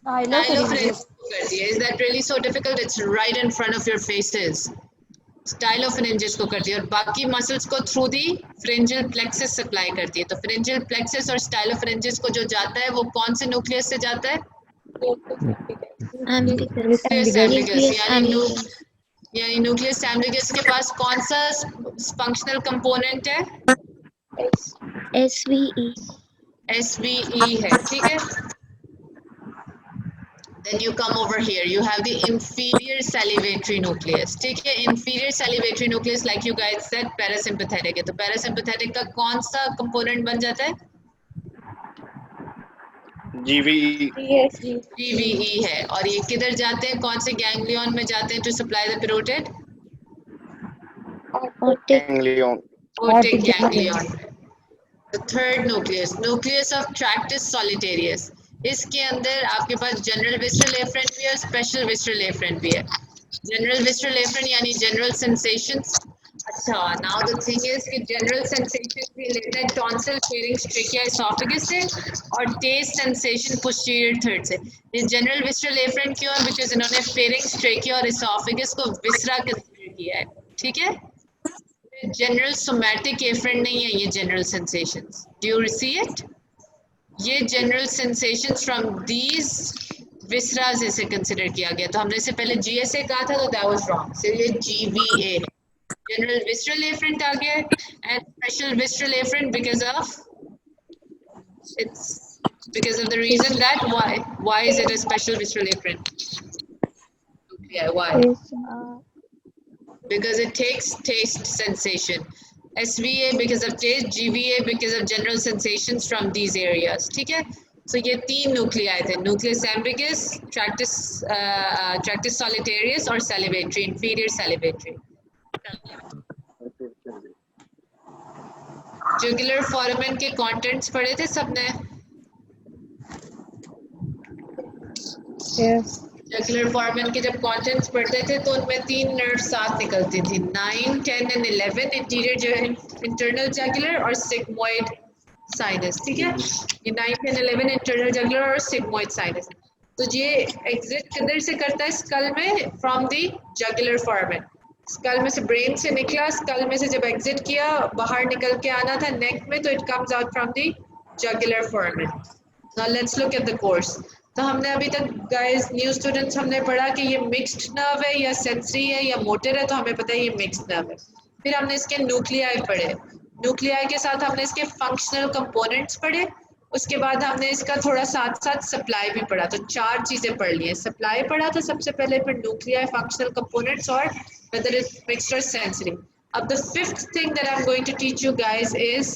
करती है। Is that really so difficult? It's right in front of your faces. Stylopharyngeus को करती है, और बाकी मसल्स को through the pharyngeal plexus supply करती है। तो pharyngeal plexus और स्टाइलोफेरेंजियस को जो जाता है वो कौन से न्यूक्लियस से जाता है? Ambiguous. यानी न्यूक्लियस एम्बिगस के पास कौन सा फंक्शनल कंपोनेंट है? SVE. SVE है, ठीक है। Then you come over here. You have the inferior salivatory nucleus. ठीक है, inferior salivatory nucleus, like you guys said, parasympathetic है। तो parasympathetic का कौन सा component बन जाता है? GVE. GSG. GVE है, और ये किधर जाते हैं, कौन से गैंग्लियन में जाते हैं to supply the parotid? Optic. Ganglion. Optic ganglion. The third nucleus of tractus solitarius. इसके अंदर आपके पास जनरल विस्ट्रल एफरेंट भी है और स्पेशल विस्ट्रल एफरेंट भी है। जनरल विस्ट्रल एफरेंट यानी जनरल सेंसेशंस। अच्छा, नाउ द थिंग इज कि जनरल सेंसेशन भी लेते हैं टॉन्सिल, फेरिंग्स, ट्रेकिया, एसोफेगस से, और टेस्ट सेंसेशन पोस्टीरियर थर्ड से। ये जनरल विस्ट्रल एफरेंट क्यों है? बिकॉज इन्होंने फेरिंग्स, ट्रेकिया और एसोफेगस को विसरा कंसीडर किया है। ठीक है, जनरल सोमैटिक एफरेंट नहीं है ये general sensations. Do you see it? ये जनरल सेंसेशंस फ्रॉम दीज विसरास इसे कंसिडर किया गया। तो हमने इससे पहले जीएसए कहा था, तो दैट वाज रॉन्ग। सो ये जीवीए जनरल विस्ट्रल एफरेंट आ गया, and special visceral efferent because of the reason that why is it a special visceral efferent? Why? Because it takes taste sensation. SVA because of taste, GVA because of general sensations from these areas. ठीक है? So ये तीन nuclei थे, nucleus एम्ब्रिकस, tractus solitarius और salivatory, inferior salivatory. Jugular foramen के contents पढ़े थे सबने? Yes. जुगुलर फोरामेन के जब कंटेंट्स पढ़ते थे तो उनमें तीन नर्व साथ निकलती थी, 9, 10 एंड 11, इंटीरियर जो है इंटरनल जुगुलर और सिग्मोइड साइनस। ठीक है, ये 9, 10, 11 इंटरनल जुगुलर और सिग्मोइड साइनस। तो ये एग्जिट किधर से करता है? स्कल में, from the jugular foramen. Skull में से, ब्रेन से निकला, स्कल में से जब एग्जिट किया बाहर निकल के आना था नेक में, तो it comes out from the jugular foramen. Now let's look at the course. तो हमने अभी तक गाइस, न्यू स्टूडेंट्स, हमने पढ़ा कि ये मिक्स्ड नर्व है या सेंसरी है या मोटर है, तो हमें पता है ये मिक्स्ड नर्व है। फिर हमने इसके न्यूक्लियाई पढ़े, न्यूक्लियाई के साथ हमने इसके फंक्शनल कंपोनेंट्स पढ़े, उसके बाद हमने इसका थोड़ा साथ साथ सप्लाई भी पढ़ा। तो 4 चीज़ें पढ़ ली हैं। सप्लाई पढ़ा था सबसे पहले, फिर न्यूक्लियाई, फंक्शनल कंपोनेंट्स और वेदर इज मिक्स्ड और सेंसरी। अब the fifth thing that I am going to teach you guys is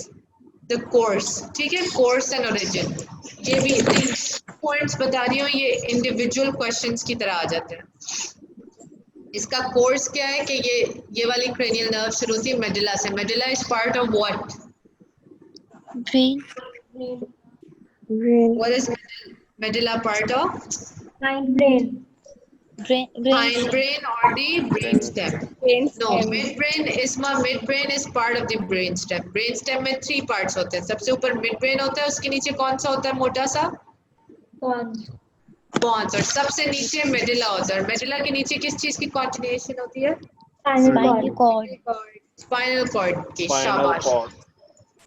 the course. ठीक है, कोर्स एंड ओरिजिन। ये भी पॉइंट्स बता रही हूँ, ये इंडिविजुअल क्वेश्चंस की तरह आ जाते हैं। इसका कोर्स क्या है कि ये वाली क्रेनियल नर्व शुरू होती है मेडुला से। Medulla is part of what? Brain. What is medulla part of? Brain. Hindbrain or the brainstem? No, midbrain is part of the brainstem. Brainstem में 3 parts होते हैं। सबसे ऊपर midbrain होता है, उसके नीचे कौन सा होता है मोटा सा? Pons। और सबसे नीचे मेडुला होता है। मेडुला के नीचे किस चीज की कॉन्टिन्यूएशन होती है? Spinal cord. स्पाइनल कॉर्ड की। शाबाश।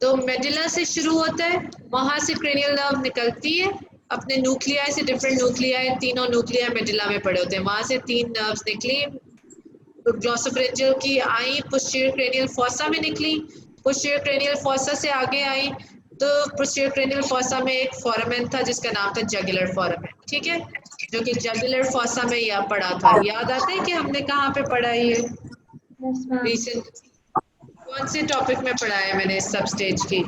तो मेडुला से शुरू होता है, वहां से क्रेनियल नर्व निकलती है अपने न्यूक्लियाई से। डिफरेंट न्यूक्लियाई, तीनों न्यूक्लियाई मेडुला में पड़े होते हैं। वहां से 3 नर्व्स निकली, ग्लॉसोफरेंजियल की आई, पोस्टीरियर क्रेनियल फॉसा में निकली, पोस्टीरियर क्रेनियल फॉसा से आगे आई, तो पोस्टीरियर क्रेनियल फॉसा में एक फोरामेन था जिसका नाम था जुगुलर फोरामेन। ठीक है, जो कि जुगुलर फॉसा में यह पढ़ा था। याद आता है कि हमने कहाँ पे पढ़ा है ये? रिसेंट कौन से टॉपिक में पढ़ा है मैंने इस सब स्टेज की?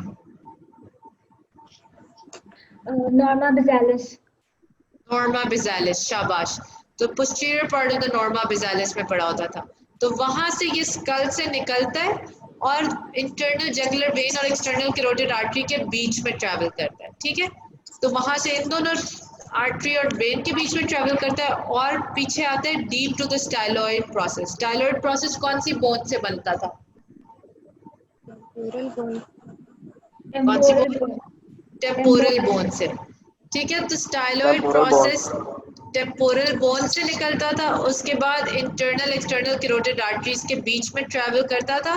Norma bizalis. Norma basalis. शाबाश। तो posterior part of the norma basalis में पढ़ा होता था। तो वहां से ये स्कल से निकलता है और इंटरनल जुगुलर वेन और एक्सटर्नल कैरोटिड आर्टरी के बीच में ट्रैवल करता है। ठीक है, तो वहां से इन दोनों आर्टरी और वेन के बीच में ट्रैवल करता है और पीछे आता है deep to the styloid process. Styloid process कौन सी बोन से बनता था? कौन सी बोन? टेम्पोरल बोन से। ठीक है, तो स्टाइलॉइड प्रोसेस टेम्पोरल बोन से निकलता था, उसके बाद इंटरनल एक्सटर्नल कैरोटिड आर्टरीज के बीच में ट्रैवल करता था।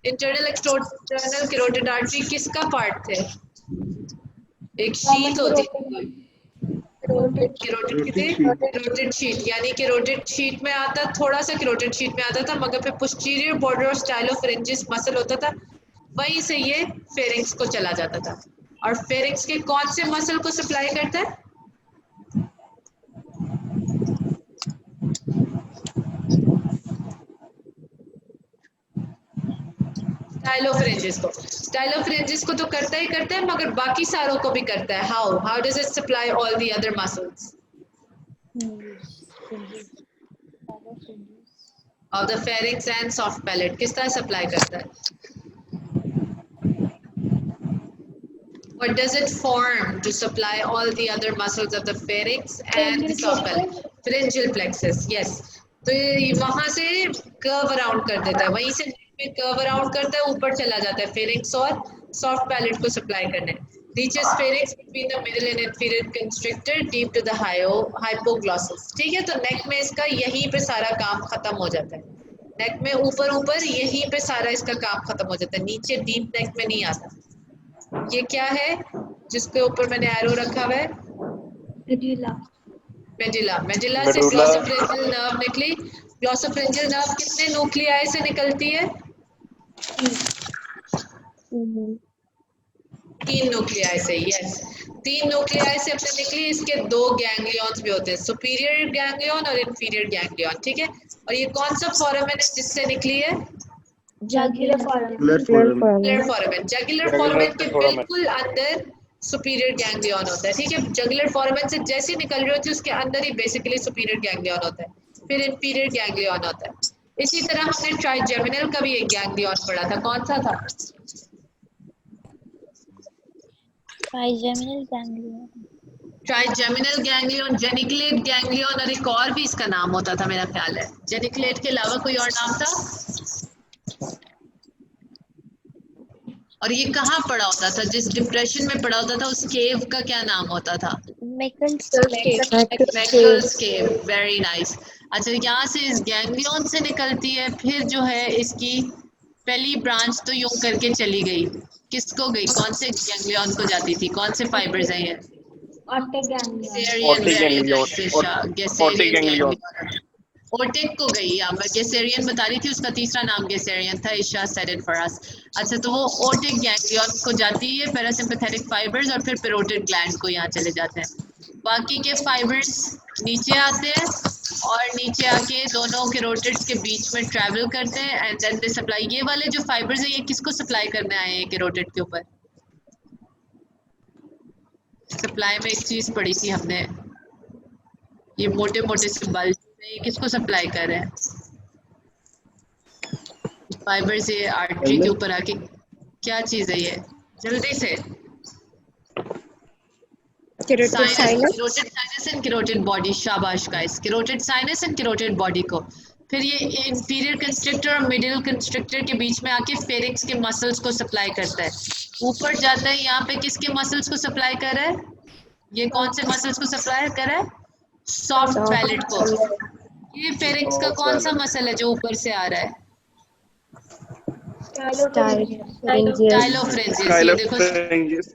इंटरनल एक्सटर्नल कैरोटिड आर्टरी किसका पार्ट थे? एक शीट होती थी, कैरोटिड शीट, यानी कैरोटिड शीट में आता, थोड़ा सा कैरोटिड शीट में आता था, मगर फिर पोस्टीरियर बॉर्डर ऑफ स्टाइलोफारिंजियस मसल होता था, वहीं से ये फेरिंग्स को चला जाता था। और फेरिंग्स के कौन से मसल को सप्लाई करता है? स्टाइलोफारिंजियस को। स्टाइलोफ्रेंजिस को तो करता ही करता है, मगर बाकी सारों को भी करता है. How does it supply all the other muscles of the pharynx and soft palate? किस तरह सप्लाई करता है? What does it form to supply all the other muscles of the pharynx and the soft palate? Pharyngeal plexus, yes. तो ये वहां से curve around कर देता है, वहीं से कर्व अराउंड करता है, ऊपर चला जाता है pharynx और soft palate को सप्लाई करने. Reaches pharynx between the middle and inferior constrictor deep to the hypoglossus. ठीक है, तो नेक में इसका यहीं पे सारा काम खत्म हो जाता है. नेक में ऊपर यहीं पे सारा इसका काम खत्म हो जाता है, नीचे डीप नेक में नहीं आता. ये क्या है जिसके ऊपर मैंने एरो रखा हुआ है? मेडुला से ग्लॉसोफ्रेंजियल नर्व निकली. ग्लॉसोफ्रेंजियल नर्व कितने न्यूक्लियाई से निकलती है? 3 न्यूक्लियाई से. यस, 3 न्यूक्लियाई से अपने निकली. इसके 2 गैंग्लियंस भी होते हैं, सुपीरियर गैंग्लियन और इंफीरियर गैंग्लियन. ठीक है, और ये कौन सा फोरामेन है जिससे निकली है? Jugular foramen. जगुलर फोरामेन के बिल्कुल अंदर सुपीरियर गैंग्लियन होता है. ठीक है, जगुलर फोरामेन से जैसे निकल रही होती है उसके अंदर ही बेसिकली सुपीरियर गैंग्लियन होता है, फिर इंफीरियर गैंग्लियन होता है. इसी तरह हमने ट्राइजेमिनल का भी एक गैंग्लियन पढ़ा था, कौन सा था? ट्राइजेमिनल गैंग्लियन, जेनिकुलेट गैंग्लियन, और एक और भी इसका नाम होता था मेरा ख्याल है. जेनिकुलेट के अलावा कोई और नाम था? और ये कहाँ पड़ा होता था? जिस डिप्रेशन में पड़ा होता था उस केव का क्या नाम होता था? Meckel's केव. Very nice. अच्छा, यहाँ से इस गैंग्लियन से निकलती है, फिर जो है इसकी पहली ब्रांच तो यूं करके चली गई. किसको गई? कौन से गैंग्लियन को जाती थी? कौन से फाइबर्स हैं ये? ओटिक को गई. यहाँ पर गेसेरियन बता रही थी, उसका तीसरा नाम गेसेरियन था. इशा सेड इट फॉर अस. अच्छा, तो वो ओटिक गैंग्लियन को जाती है, पैरासिम्पैथेटिक फाइबर्स, और फिर पैरोटिड ग्लैंड को यहाँ चले जाते हैं. बाकी के फाइबर्स नीचे आते हैं और नीचे आके दोनों कैरोटिड्स के बीच में ट्रैवल करते हैं एंड देन दे सप्लाई. ये वाले जो फाइबर्स हैं ये किसको सप्लाई करने आए हैं कैरोटिड के ऊपर? सप्लाई में एक चीज पढ़ी थी हमने, ये मोटे मोटे से बल्ब, ये किसको सप्लाई कर रहे हैं? फाइबर्स ये आर्टरी के ऊपर आके, क्या चीज है ये? जल्दी से. Carotid sinus and carotid body. शाबाश guys, carotid sinus and carotid body को. फिर ये इंफीरियर कंस्ट्रिक्टर और मिडिल कंस्ट्रिक्टर के बीच में आके फेरिक्स के मसल्स को सप्लाई करता है. ऊपर जाता है, यहाँ पे किसके मसल्स को सप्लाई कर रहा है? ये कौन से मसल्स को सप्लाई कर रहा है? सॉफ्ट पैलेट को. ये फेरिक्स का कौन सा मसल है जो ऊपर से आ रहा है? स्टाइलोफ्रेंजिस.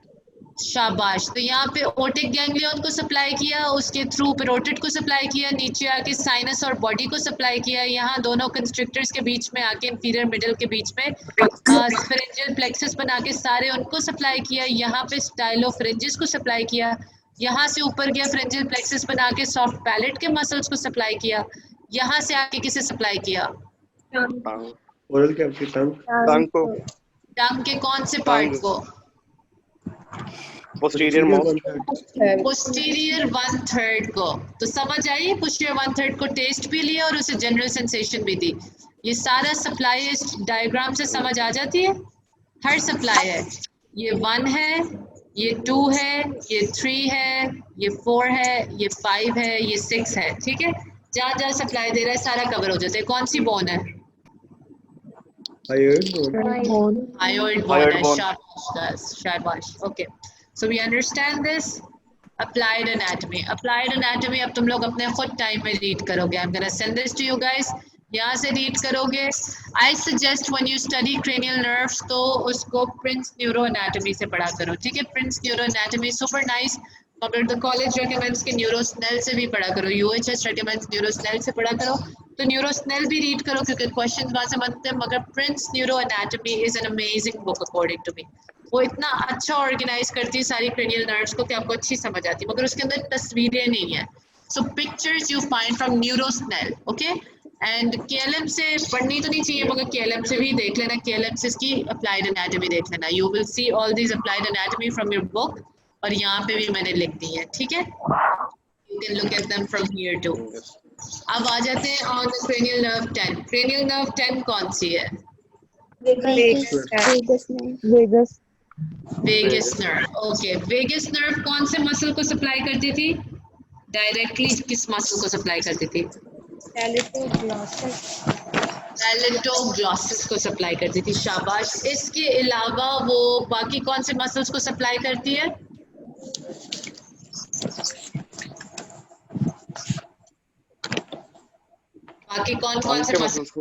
शाबाश. तो यहाँ पे ओटिक गैंग्लियन को सप्लाई किया, उसके थ्रू पैरोटिड को सप्लाई किया, नीचे आके साइनस और बॉडी को सप्लाई किया, यहाँ दोनों कंस्ट्रिक्टर्स के बीच में आके इंफीरियर मिडिल के बीच में फेरिंजियल प्लेक्सस बना के सारे उनको सप्लाई किया, यहाँ पे स्टाइलोफ्रेंजिस को सप्लाई किया, यहाँ से ऊपर गया फ्रेंजियल प्लेक्सस बना के सॉफ्ट पैलेट के मसल्स को सप्लाई किया, यहाँ से आके किसे सप्लाई किया? ओरल कैविटी, टंग को. टंग के कौन से पार्ट को? पोस्टीरियर 1/3 को. तो समझ आई, पोस्टीरियर 1/3 को टेस्ट भी लिया और उसे जनरल सेंसेशन भी दी. ये सारा सप्लाई इस डायग्राम से समझ आ जाती है. हर सप्लाई है, ये 1 है, ये 2 है, ये 3 है, ये 4 है, ये 5 है, ये 6 है. ठीक है, जहाँ जहाँ सप्लाई दे रहा है सारा कवर हो जाता है. कौन सी बोन है? Hyoid bone. Shabash. Okay. So we understand this. Applied anatomy. Applied anatomy अब तुम लोग अपने खुद टाइम में रीड करोगे. I'm gonna send this to you guys. यहाँ से रीड करोगे. I suggest when you study cranial nerves तो उसको Prince Neuroanatomy से पढ़ा करो. ठीक है, Prince Neuroanatomy super nice. मगर the college recommends कि न्यूरोस्नेल से भी पढ़ा करो. UHS recommends न्यूरोस्नेल से पढ़ा करो. तो न्यूरोस्नेल भी रीड करो क्योंकि क्वेश्चंस वहाँ से बनते हैं. मगर prince neuroanatomy is an amazing book according to me. वो इतना अच्छा ऑर्गेनाइज करती है सारी क्रेनियल नर्व्स को कि आपको अच्छी समझ आती है, मगर उसके अंदर तस्वीरें नहीं है. So pictures you find from न्यूरोस्नेल. ओके, एंड KLM से पढ़नी तो नहीं चाहिए मगर KLM से भी देख लेना, KLM से इसकी अप्लाइड एनाटॉमी देख लेना. You will see all these applied anatomy from your book, और यहाँ पे भी मैंने लिख दी है, ठीक है. You can look at them from here too. अब आ जाते हैं on the cranial nerve 10. Cranial nerve 10 कौन सी है? Vagus vagus nerve. Okay, vagus nerve कौन से मसल को सप्लाई करती थी? डायरेक्टली किस मसल को सप्लाई करती थी? पैलेटोग्लॉसिस को सप्लाई करती थी. शाबाश. इसके अलावा वो बाकी कौन से मसल्स को सप्लाई करती है? बाकी कौन कौन से मसल्स?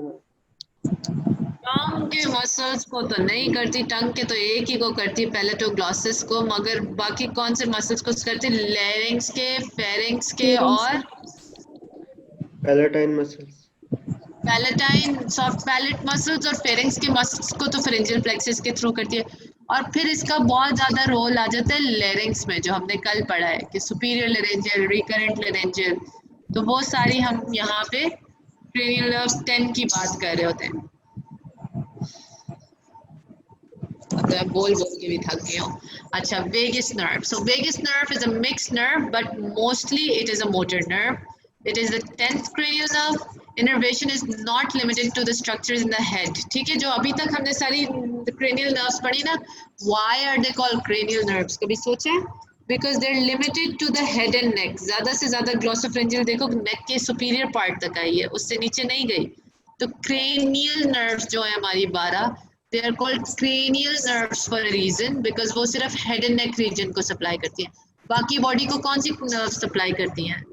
टंग के मसल्स को तो नहीं करती, टंग के तो एक ही को करती है, पैलेटोग्लॉसिस को. मगर बाकी कौन से मसल्स को करती? लैरिंक्स के, फेरिंक्स के और palatine muscles. Palatine soft palate muscles और फेरिंक्स के मसल्स को तो फेरेंजियल प्लेक्सस के थ्रू करती है. और फिर इसका बहुत ज़्यादा रोल आ जाता है लैरिंक्स में, जो हमने कल पढ़ा है कि सुपीरियर लैरेंजियल, रिकरेंट लैरेंजियल. तो वो सारी हम यहाँ पे क्रेनियल नर्व 10 की बात कर रहे होते हैं. तो बोल के भी थक गई हूँ. अच्छा, vagus nerve. So vagus nerve is a mixed nerve but mostly it is a motor nerve. It is the 10th cranial nerve. Innervation is not limited to the structures in the head. ठीक है, जो अभी तक हमने सारी cranial nerves पढ़ी ना, why are they called cranial nerves? कभी सोचा है? Because they're limited to the head and neck. ज़्यादा से ज़्यादा glossopharyngeal देखो neck के superior part तक आई है, उससे नीचे नहीं गई. तो cranial nerves जो है हमारी 12, they are called cranial nerves for a reason because वो सिर्फ head and neck region को supply करती हैं. बाकी body को कौन सी nerves supply करती हैं?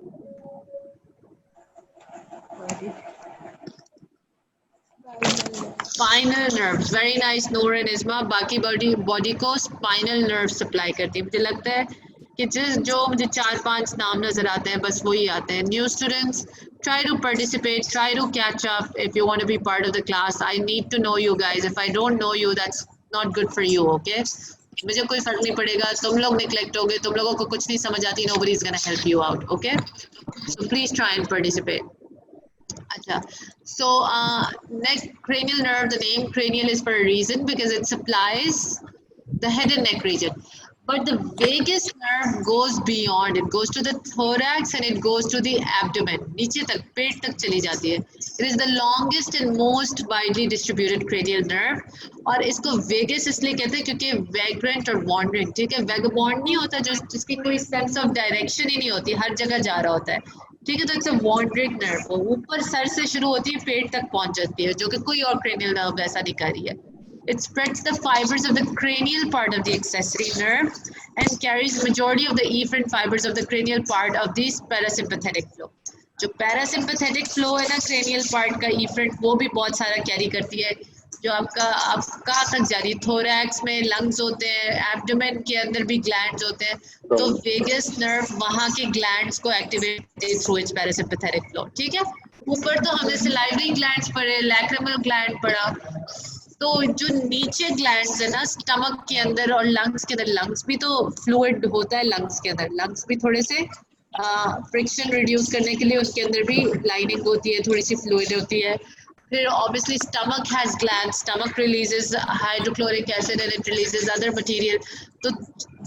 Spinal nerves. Very nice Noor and इस्मा. बाकी बॉडी को स्पाइनल नर्व सप्लाई करती है. मुझे लगता है कि जो मुझे 4-5 नाम नजर आते हैं बस वही आते हैं. New students, try to participate, try to catch up if you want to be part of the class. I need to know you guys. If I don't know you, that's not good for you, okay? मुझे कोई फर्क नहीं पड़ेगा, तुम लोग neglect होगे, तुम लोगों को कुछ नहीं समझ आती, nobody is gonna help you out, okay? So please try and participate. Acha. So next, cranial nerve. The name cranial is for a reason because it supplies the head and neck region. But the vagus nerve goes beyond. It goes to the thorax and it goes to the abdomen. नीचे तक, पेट तक चली जाती है. It is the longest and most widely distributed cranial nerve. और इसको vagus इसलिए कहते हैं क्योंकि vagrant और wandering, ठीक है, vagabond नहीं होता जो जिसकी कोई sense of direction ही नहीं होती, हर जगह जा रहा होता है, ठीक है. तो इट्स अ वॉन्डरिंग नर्व. वो ऊपर सर से शुरू होती है, पेट तक पहुंच जाती है, जो कि कोई और क्रेनियल नर्व ऐसा नहीं कर रही है. It spreads the fibers of the cranial part of the accessory nerve and carries majority of the efferent fibers of the cranial part of the parasympathetic flow. जो parasympathetic flow है ना cranial part का efferent, वो भी बहुत सारा carry करती है. जो आपका आप कहाँ तक जा रही है, थोरैक्स में लंग्स होते हैं, एब्डोमेन के अंदर भी ग्लैंड्स होते हैं. तो वेगस नर्व वहाँ के ग्लैंड्स को activate through it's parasympathetic flow, ठीक है. ऊपर तो हमने सलाइवरी ग्लैंड्स पढ़े, लैक्रिमल ग्लैंड पढ़ा. तो जो नीचे ग्लैंड्स है ना स्टमक के अंदर और लंग्स के अंदर, लंग्स भी तो फ्लूइड होता है, लंग्स के अंदर लंग्स भी थोड़े से फ्रिक्शन रिड्यूस करने के लिए उसके अंदर भी लाइनिंग होती है, थोड़ी सी फ्लूइड होती है. फिर obviously stomach has glands, stomach releases hydrochloric acid and it releases other material. So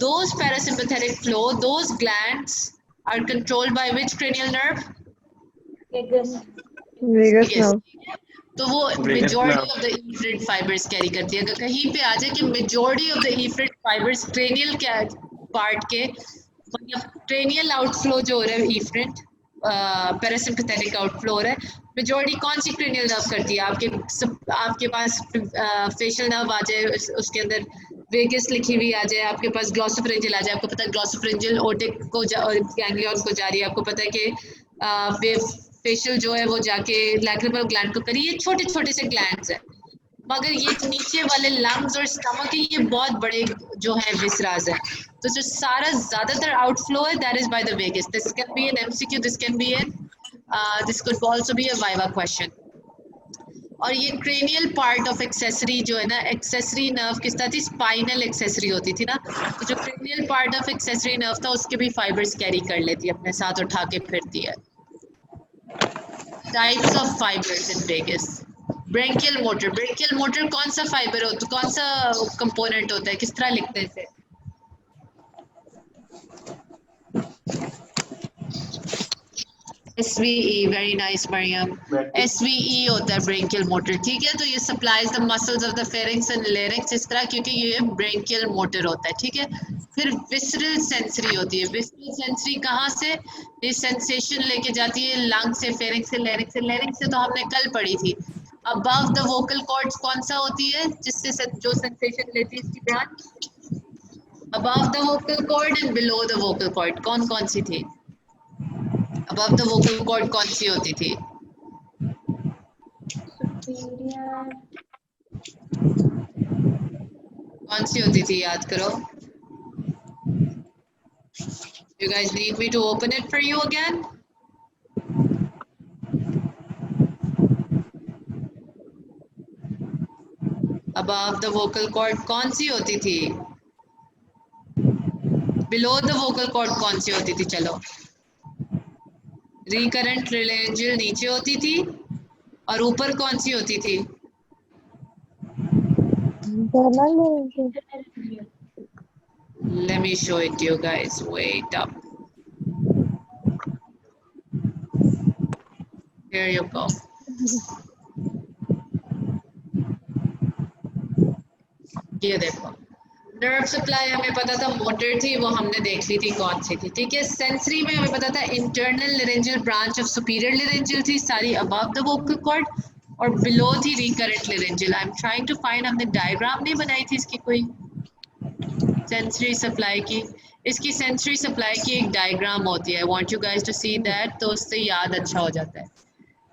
those parasympathetic flow, those glands are controlled by which cranial nerve? Vagus nerve. तो वो majority of the efferent fibers carry करती है. अगर कहीं पे आ जाए कि majority of the efferent fibers cranial part के, मतलब cranial outflow जो हो रहा है efferent पैरासिम्पैथेटिक आउटफ्लो हो रहा है, मेजॉरिटी कौन सी क्रेनियल नर्व करती है? आपके पास फेशियल नर्व आ जाए, उसके अंदर वेगस लिखी हुई आ जाए, आपके पास ग्लॉसोफरेंजियल आ जाए, आपको पता है ग्लॉसोफरेंजियल ओटिक को गैंग्लियन को जा रही है, आपको पता है कि फेशियल जो है वो जाके लैक्रिमल ग्लैंड को करी. ये छोटे छोटे से ग्लैंड्स हैं, मगर ये नीचे वाले लंग्स और स्टमक है, ये बहुत बड़े जो है विसराज है. तो जो सारा ज्यादातर आउटफ्लो है that is by the vagus. This can be an MCQ, this can be an this could also be a viva question. और ये क्रेनियल पार्ट ऑफ एक्सेसरी जो है ना, एक्सेसरी नर्व किस तरह थी, स्पाइनल एक्सेसरी होती थी ना, तो जो cranial part of accessory nerve था उसके भी फाइबर्स कैरी कर लेती है, अपने साथ उठा के फिरती है. Types of fibres in Vegas. Branchial motor कौन सा फाइबर होता, कौन सा कंपोनेंट होता है, किस तरह लिखते हैं इसे? SVE, very nice Mariam. SVE होता है ब्रेंकियल मोटर, ठीक है। तो ये supplies the muscles of the pharynx and larynx, इस तरह, क्योंकि ये ब्रेंकियल मोटर होता है, ठीक है। फिर विसरल सेंसरी होती है। विसरल सेंसरी कहाँ से ये सेंसेशन लेके जाती है? लंग से, फेरिंग्स से, लेरिंग्स से। लेरिंग्स से तो हमने कल पढ़ी थी। अबव द वोकल कॉर्ड्स कौन सा होती है जिससे जो सेंसेशन लेती है इसकी branch? Above the vocal cord and below the vocal cord कौन कौन सी थी? अबव द वोकल कॉर्ड कौन सी होती थी? कौन सी होती थी, याद करो। You guys need me to open it for you again? Above the vocal cord कौन सी होती थी? Below the vocal cord कौन सी होती थी? चलो, रिकरेंट रिलेंजियल नीचे होती थी और ऊपर कौन सी होती थी? Let me show it to you guys. Wait up. Here you go. ये देखो, नर्व सप्लाई हमें पता था मोटर थी, वो हमने देख ली थी कौन सी थी, ठीक है। सेंसरी में हमें पता था internal laryngeal branch of superior laryngeal थी सारी अबव द वोकल कॉर्ड, और बिलो थी recurrent laryngeal. I am trying to find, हमने डायग्राम नहीं बनाई थी इसकी कोई सेंसरी सप्लाई की। इसकी सेंसरी सप्लाई की एक डायग्राम होती है। I want you guys to see that, तो उससे याद अच्छा हो जाता है।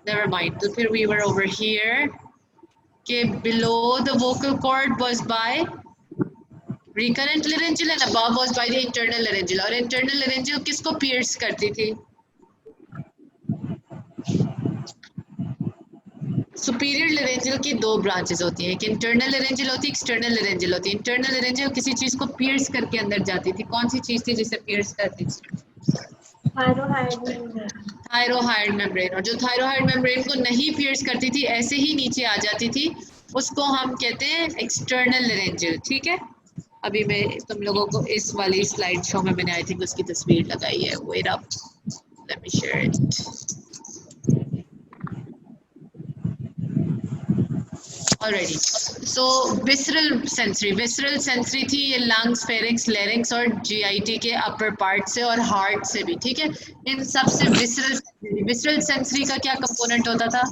Never mind. तो फिर वी वर ओवर हियर के below the vocal cord was by recurrent laryngeal and above was by the internal laryngeal। और internal laryngeal किसको pierce करती थी? superior laryngeal की दो branches होती हैं, एक internal laryngeal होती है, external laryngeal होती है। internal laryngeal किसी चीज को pierce करके अंदर जाती थी। कौन सी चीज थी जिसे pierce करती थी? Thyrohyoid membrane. और जो थायरोहाइड मेम्ब्रेन को नहीं pierce करती थी, ऐसे ही नीचे आ जाती थी, उसको हम कहते हैं external laryngeal, ठीक है। अभी मैं तुम लोगों को इस वाली स्लाइड शो में मैंने आई थिंक उसकी तस्वीर लगाई है। Wait up, let me share it. Already so visceral sensory थी, ये लंग्स, फेरिंग्स, लेरिंग्स और जीआईटी के अपर पार्ट से और हार्ट से भी, ठीक है। इन सब से विसरल सेंसरी का क्या कंपोनेंट होता था?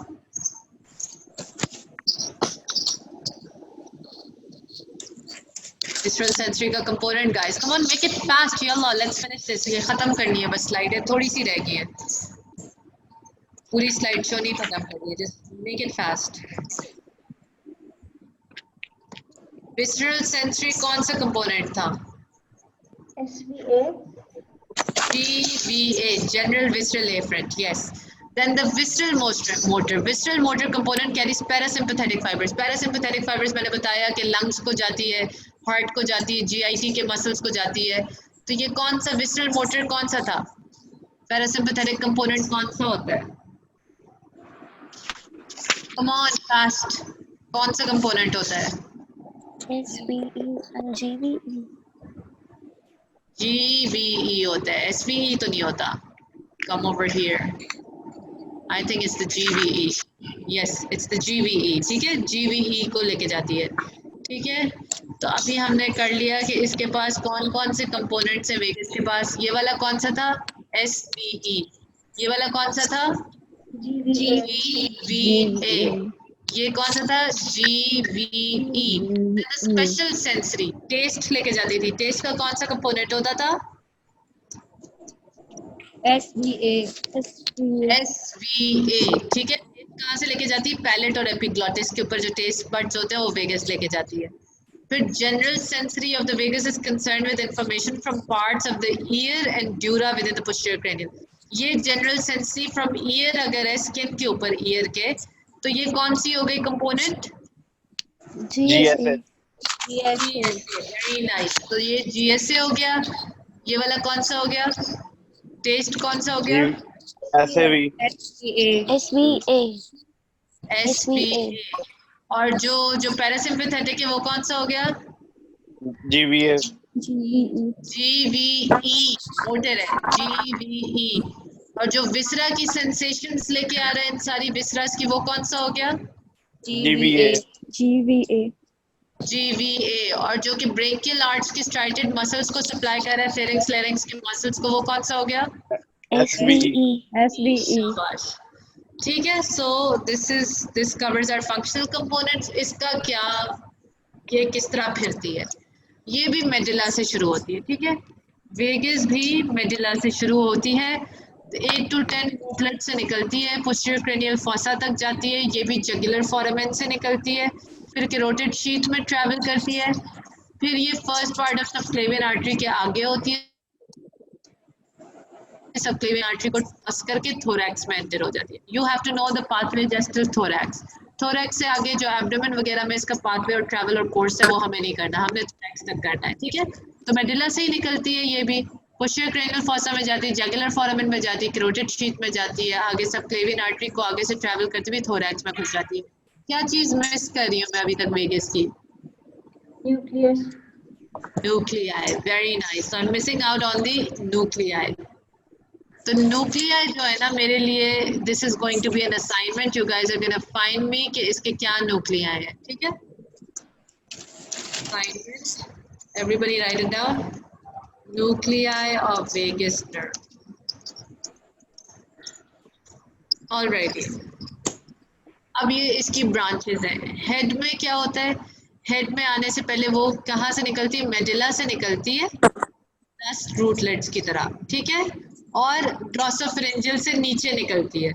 विसरल सेंसरी का component, guys come on make it fast, Yalla let's finish this. ये खत्म करनी है बस, स्लाइडें थोड़ी सी रह गई है, पूरी स्लाइड शो नहीं खत्म करनी है, just make it fast. Visceral sensory कौन सा कंपोनेंट था? GVA, general visceral afferent, yes. Then the visceral motor component carries parasympathetic fibers। Parasympathetic fibers मैंने बताया कि lungs को जाती है, हार्ट को जाती है, GIT के मसल्स को जाती है। तो ये कौन सा विसरल मोटर कौन सा था? पैरासिम्पैथेटिक कंपोनेंट कौन सा होता है? कम ऑन फास्ट, कौन सा कंपोनेंट होता है? SVE and GVE। GVE होता है, SVE तो नहीं होता। Come over here, I think it's the GVE। Yes, it's the GVE, ठीक है। GVE को लेके जाती है, ठीक है। तो अभी हमने कर लिया कि इसके पास कौन कौन से कंपोनेंट्स हैं वेगस के पास। ये वाला कौन सा था? SVE। ये वाला कौन सा था? GVA। ये कौन सा था? GVE। स्पेशल सेंसरी टेस्ट लेके जाती थी, टेस्ट का कौन सा कंपोनेंट होता था? SVA। ठीक है। कहाँ से लेके जाती है? पैलेट और एपिग्लॉटिस के ऊपर जो टेस्ट बड्स होते हैं वो वेगस लेके जाती है। फिर general sensory of the vagus is concerned with information from parts of the ear and dura within the posterior cranium. ये जनरल सेंसरी फ्रॉम ईयर अगर है स्किन के ऊपर ईयर के, तो ये कौन सी हो गई कंपोनेंट? GSA। Very nice. तो ये GSA हो गया। ये वाला कौन सा हो गया? टेस्ट कौन सा हो गया? SAV, SVA SVA। और जो पैरासिम्पैथेटिक है वो कौन सा हो गया? GVA, GVE। मोटर है GVE। और जो विसरा की सेंसेशंस लेके आ रहे हैं इन सारी विसरास की, वो कौन सा हो गया? GVA, GVA GVA। और जो कि ब्रेकियल आर्च की स्ट्राइटेड मसल्स को सप्लाई कर रहा है, फेरिंक्स लेरिंक्स के मसल्स को, वो कौन सा हो गया? SVE, SVE शाबाश। ठीक है, so this covers our functional components. इसका क्या, ये किस तरह फिरती है? ये भी मेडुला से शुरू होती है, ठीक है। वेगस भी मेडुला से शुरू होती है, 8 to 10 रूटलेट से निकलती है, पोस्टीरियर क्रेनियल फॉसा तक जाती है, ये भी जगुलर फोरामेन से निकलती है, फिर कैरोटिड शीथ में ट्रैवल करती है, फिर ये first part of subclavian artery के आगे होती है, सबक्लेवियन आर्टरी को क्रॉस करके थोरैक्स में एंटर हो जाती है। You have to know the pathway just thorax. Thorax से आगे जो एब्डोमेन वगैरह में इसका पाथवे और ट्रैवल और कोर्स है वो हमें नहीं करना, हमने थोरैक्स तक करना है, ठीक है। तो मेडुला से ही निकलती है, ये भी पोस्टीरियर क्रेनियल फॉसा में जाती है, जगुलर फोरामेन में जाती है, कैरोटिड शीथ में जाती है, आगे सबक्लेवियन आर्टरी को आगे से ट्रैवल करते हुए थोरैक्स में घुस जाती है। क्या चीज मिस कर रही हूँ मैं अभी तक वेगस की? Nuclei. Very nice. So I am missing out on the nuclei. तो न्यूक्लियाई जो है ना, मेरे लिए this is going to be an assignment, you guys are gonna find me कि इसके क्या न्यूक्लियाई है, ठीक है। Assignment, everybody write it down. Nuclei of vagus nerve. Alright, अब ये इसकी ब्रांचेस हैं। हेड में क्या होता है? हेड में आने से पहले वो कहाँ से निकलती है? मेडुला से निकलती है, 10 रूटलेट्स की तरह, ठीक है। और ग्लॉसोफेरेंजियल से नीचे निकलती है।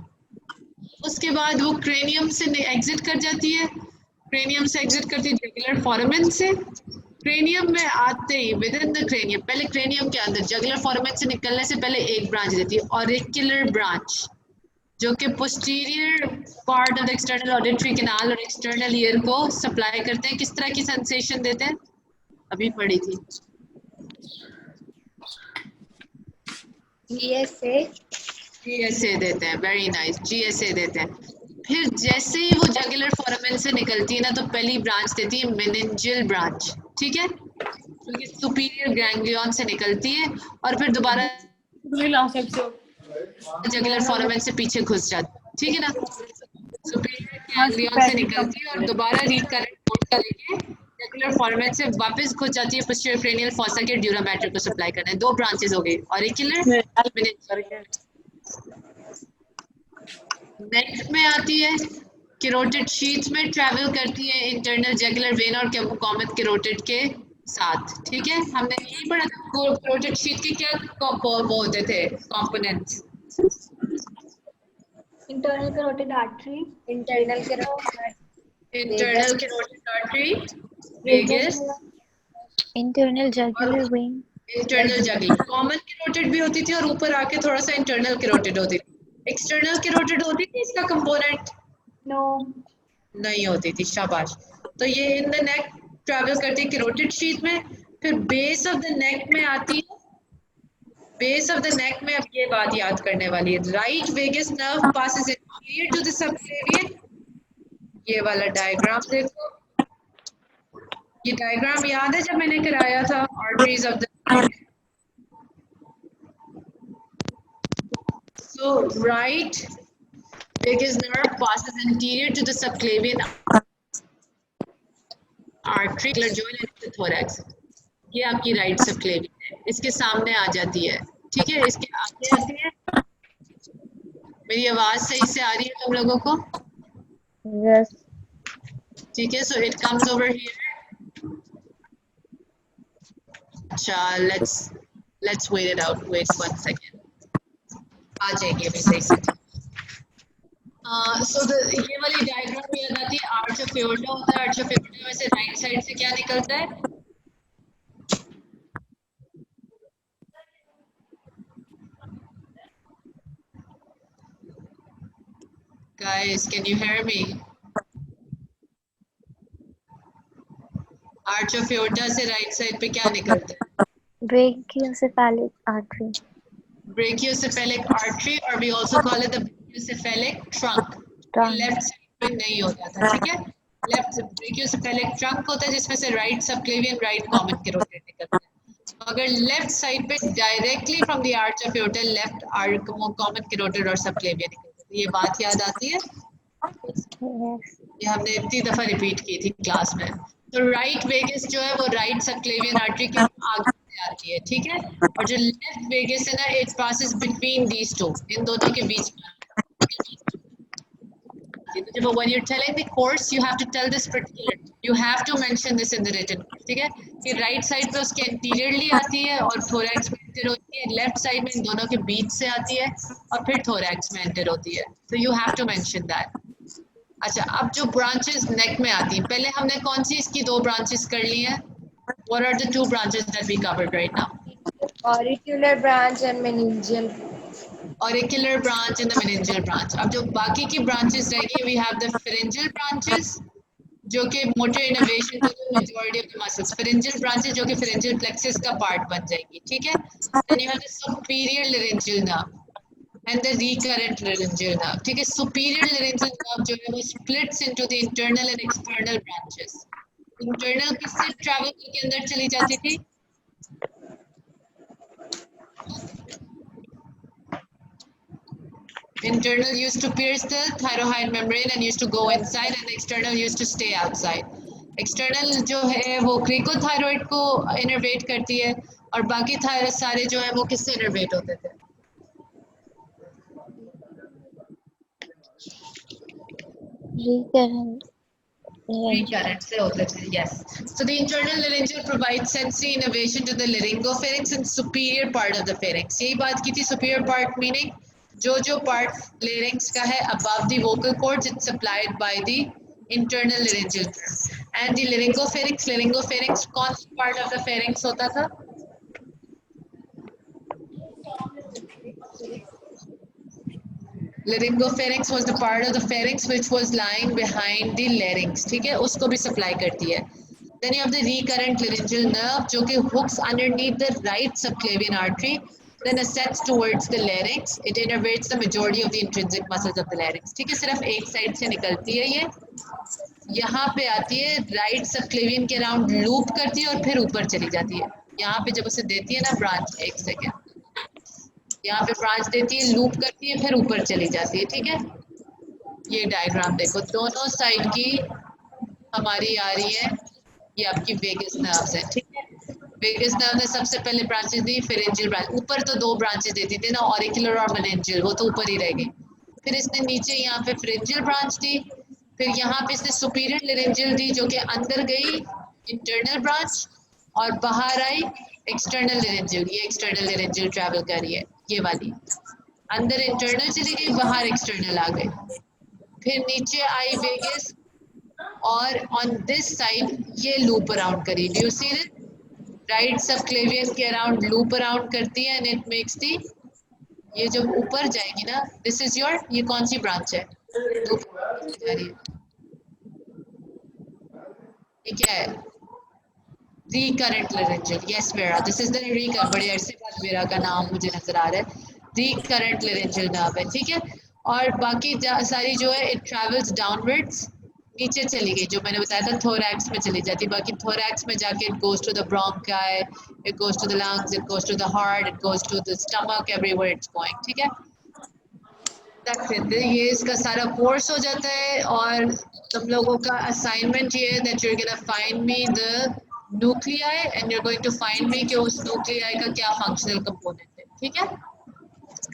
उसके बाद वो क्रेनियम से एग्जिट कर जाती है, क्रेनियम से एग्जिट करती है जगुलर फोरामेन से। क्रेनियम में आते ही विद इन द क्रेनियम, पहले क्रेनियम के अंदर जगुलर फोरामेन से निकलने से पहले एक ब्रांच देती है, ऑरिकुलर ब्रांच, जो कि posterior part of the external auditory canal और एक्सटर्नल ईयर को सप्लाई करते हैं। किस तरह की सेंसेशन देते हैं? अभी पढ़ी थी, GSA देते हैं। वेरी नाइस, GSA देते हैं। फिर जैसे ही वो जगुलर फोरामेन से निकलती है ना, तो पहली ब्रांच देती है मेनिंजियल ब्रांच, ठीक है, जो कि सुपीरियर गैंग्लियन से निकलती है, और फिर दोबारा जगुलर फोरामेन से पीछे घुस जाती है, ठीक है ना। सुपीरियर गैंग्लियन से निकलती है और दोबारा रीकरेंट करके जगुलर फोरामेन से वापस घुस जाती है पोस्टीरियर क्रेनियल फॉसा के ड्यूरा मैटर को सप्लाई करने। दो ब्रांचेस हो गई, ऑरिकुलर, मेनिंजियल। नेक में आती है, कैरोटिड शीथ में ट्रैवल करती है इंटरनल जगुलर वेन और कॉमन कैरोटिड के साथ, ठीक है। हमने यही पढ़ा था कैरोटिड शीथ के क्या वो होते थे components. Internal carotid artery, internal carotid artery, vagus, internal jugular vein, internal jugular. Common carotid भी होती थी और ऊपर आके थोड़ा सा इंटरनल कैरोटिड होती थी। एक्सटर्नल कैरोटिड होती थी इसका कंपोनेंट? नो, नहीं होती थी, शाबाश। तो ये इन द नेक ट्रैवल करती है कैरोटिड शीथ में, फिर बेस ऑफ द नेक में आती है। बेस ऑफ द नेक में, अब ये बात याद करने वाली है, right vagus nerve passes interior to the subclavian. ये वाला डायग्राम देखो, ये डायग्राम याद है जब मैंने कराया था arteries of the neck. So right vagus nerve passes anterior to the subclavian artery, joint and the thorax. ये आपकी राइट सबक्लेवियन है, इसके सामने आ जाती है, ठीक है, इसके आगे आती है। मेरी आवाज सही से आ रही है तुम लोगों को? Yes. ठीक है, so it comes over here. अच्छा, let's wait it out. Wait 1 second. आ जाएगी अभी सही से। So ये वाली डायग्राम में याद आती है, आर्च ऑफ एओर्टा होता है, आर्च ऑफ एओर्टा में से राइट साइड से क्या निकलता है? Guys, can you hear me? Arch of aorta से राइट साइड पे क्या निकलता है? Brachiocephalic artery, brachiocephalic artery or we also call it the brachiocephalic trunk. Trunk. Left side में नहीं होता था, ठीक है। लेफ्ट ब्रेकियोसेफेलिक ट्रंक होता है जिसमें से right subclavian right common carotid निकलता है। अगर लेफ्ट साइड पे directly from the arch of aorta left arc common carotid और सबक्लेवियन निकलता है। ये बात याद आती है? Yes. ये हमने इतनी दफा रिपीट की थी क्लास में। तो राइट वेगस जो है वो राइट सबक्लेवियन आर्टरी के आगे से आती है, ठीक है। और जो लेफ्ट वेगस है ना, it passes between these two, इन दोनों के बीच में। When you're telling the course, you have to tell this particular. You have to mention this in the written. ठीक है? कि राइट साइड पे उसके एंटीरियरली आती है और थोरैक्स में एंटर होती है, लेफ्ट साइड में इन दोनों के बीच से आती है और फिर थोरैक्स में एंटर होती है। So you have to mention that. अच्छा, अब जो ब्रांचेस नेक में आती हैं, पहले हमने कौन सी इसकी दो ब्रांचेस कर ली हैं? What are the two branches that we covered right now? Auricular branch and meningeal. Auricular branch and the meningeal branch. अब जो बाकी की branches रहेगी, we have the pharyngeal branches, जो कि motor innervation to the majority of the muscles. Pharyngeal branches जो कि pharyngeal plexus का part बन जाएगी, ठीक है? Then you have the superior laryngeal nerve and the recurrent laryngeal nerve. ठीक है? Superior laryngeal nerve जो है वो splits into the internal and external branches. Internal किससे travel करके अंदर चली जाती थी? Internal used to pierce the thyroid membrane and used to go inside, and external used to stay outside. External जो है वो क्रिकोथायरॉइड को इनर्वेट करती है और बाकी थायरॉइड सारे जो है वो किससे इनर्वेट होते थे? Recurrent से होते थे, yes. So the internal laryngeal provides sensory innervation to the laryngopharynx and superior part of the pharynx. यही बात की थी, superior part meaning जो part larynx का है above the vocal cords, it's supplied by the internal laryngeal nerve. And the laryngopharynx कौन सी part of the pharynx होता था? Laryngopharynx was the part of the pharynx which was lying behind the larynx, ठीक है, उसको भी supply करती है. Then you have the recurrent laryngeal nerve जो कि hooks underneath the right subclavian artery, then ascends towards the larynx. It innervates the majority of the intrinsic muscles of the larynx. ठीक है, सिर्फ एक साइड से निकलती है ये, यहाँ पे आती है, राइट सबक्लेवियन के अराउंड लूप करती है और फिर ऊपर चली जाती है. यहाँ पे जब उसे देती है ना ब्रांच, एक सेकेंड, यहाँ पे ब्रांच देती है, लूप करती है, फिर ऊपर चली जाती है, ठीक है. ये डायग्राम देखो, दोनों साइड की हमारी आ रही है, ये आपकी वेगस नर्व्स है, ठीक है. वेगस नर्व ने सबसे पहले ब्रांचेस दी, फेरेंजियल ब्रांच, ऊपर तो दो ब्रांचेस देती थी ना, ऑरिकुलर और मेनिंजियल, वो तो ऊपर ही रह गई. फिर इसने नीचे यहाँ पे फेरेंजियल ब्रांच दी, फिर यहाँ पे इसने सुपीरियर लेरेंजियल दी जो कि अंदर गई इंटरनल ब्रांच और बाहर आई एक्सटर्नल लेरेंजियल. ये एक्सटर्नल लेरेंजियल ट्रैवल कर रही है, ये वाली अंदर इंटरनल चली गई, बाहर एक्सटर्नल आ गई. फिर नीचे आई वेगस और ऑन दिस साइड ये लूप अराउंड करी. Do you see it? Right subclavian के अराउंड लूप अराउंड करती है एंड इट मेक्स दी, ये जब ऊपर जाएगी ना, दिस इज योर, ये कौन सी ब्रांच है? जा रही है, ये क्या है? Recurrent laryngeal. Yes vera, this is the recurrent. बड़े अरसे बाद वेरा का नाम मुझे नजर आ रहा है. रिकरेंट लेरेंजियल नर्व है, ठीक है. और बाकी सारी जो है इट ट्रैवल्स डाउनवर्ड्स, नीचे चली गई, जो मैंने बताया था थोरैक्स में चली जाती. बाकी थोरैक्स में जाके it goes to the bronchi, it goes to the lungs, it goes to the heart, it goes to the stomach, everywhere it's going, ठीक है. ये इसका सारा कोर्स हो जाता है और तुम लोगों का असाइनमेंट ये है that you are gonna find me the nuclei and you are going to find me कि उस न्यूक्लियाई का क्या फंक्शनल कंपोनेंट है, ठीक है.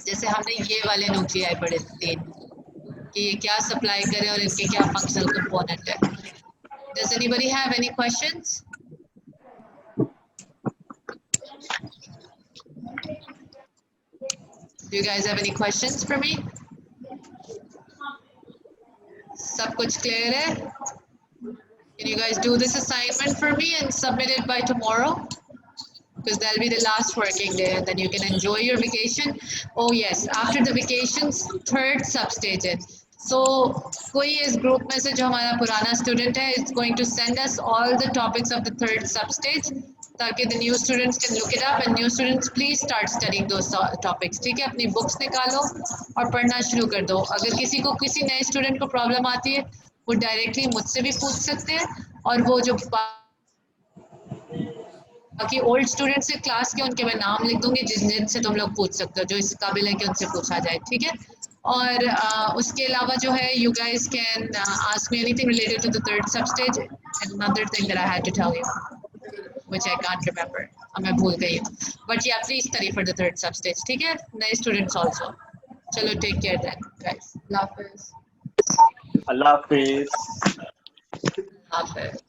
जैसे हमने ये वाले न्यूक्लियाई पढ़े थे कि ये क्या सप्लाई करे और इनके क्या फंक्शनल कंपोनेंट है. Does anybody have any questions? Do you guys have any questions for me? सब कुछ clear है? Can you guys do this assignment for me and submit it by tomorrow? Because that'll be the last working day and then you can enjoy your vacation. Oh yes, after the vacations, third substage है. So कोई इस group में से जो हमारा पुराना student है is going to send us all the topics of the third substage ताकि the new students can look it up and new students please start studying those topics. ठीक है, अपनी बुक्स निकालो और पढ़ना शुरू कर दो. अगर किसी को किसी नए स्टूडेंट को प्रॉब्लम आती है वो डायरेक्टली मुझसे भी पूछ सकते हैं और वो जो बाकी ओल्ड स्टूडेंट्स से क्लास के उनके मैं नाम लिख दूंगी जिनसे तुम लोग पूछ सकते हो जो इस काबिल है कि उनसे पूछा जाए. ठीक है, और उसके अलावा जो है you guys can ask me anything related to the third substage and another thing that I had to tell you which I can't remember. मैं भूल गई हूँ. But yeah, please study for the third substage. ठीक है, नए students also. चलो take care then guys. अल्लाह हाफिज. Allah Hafiz. हाफिज.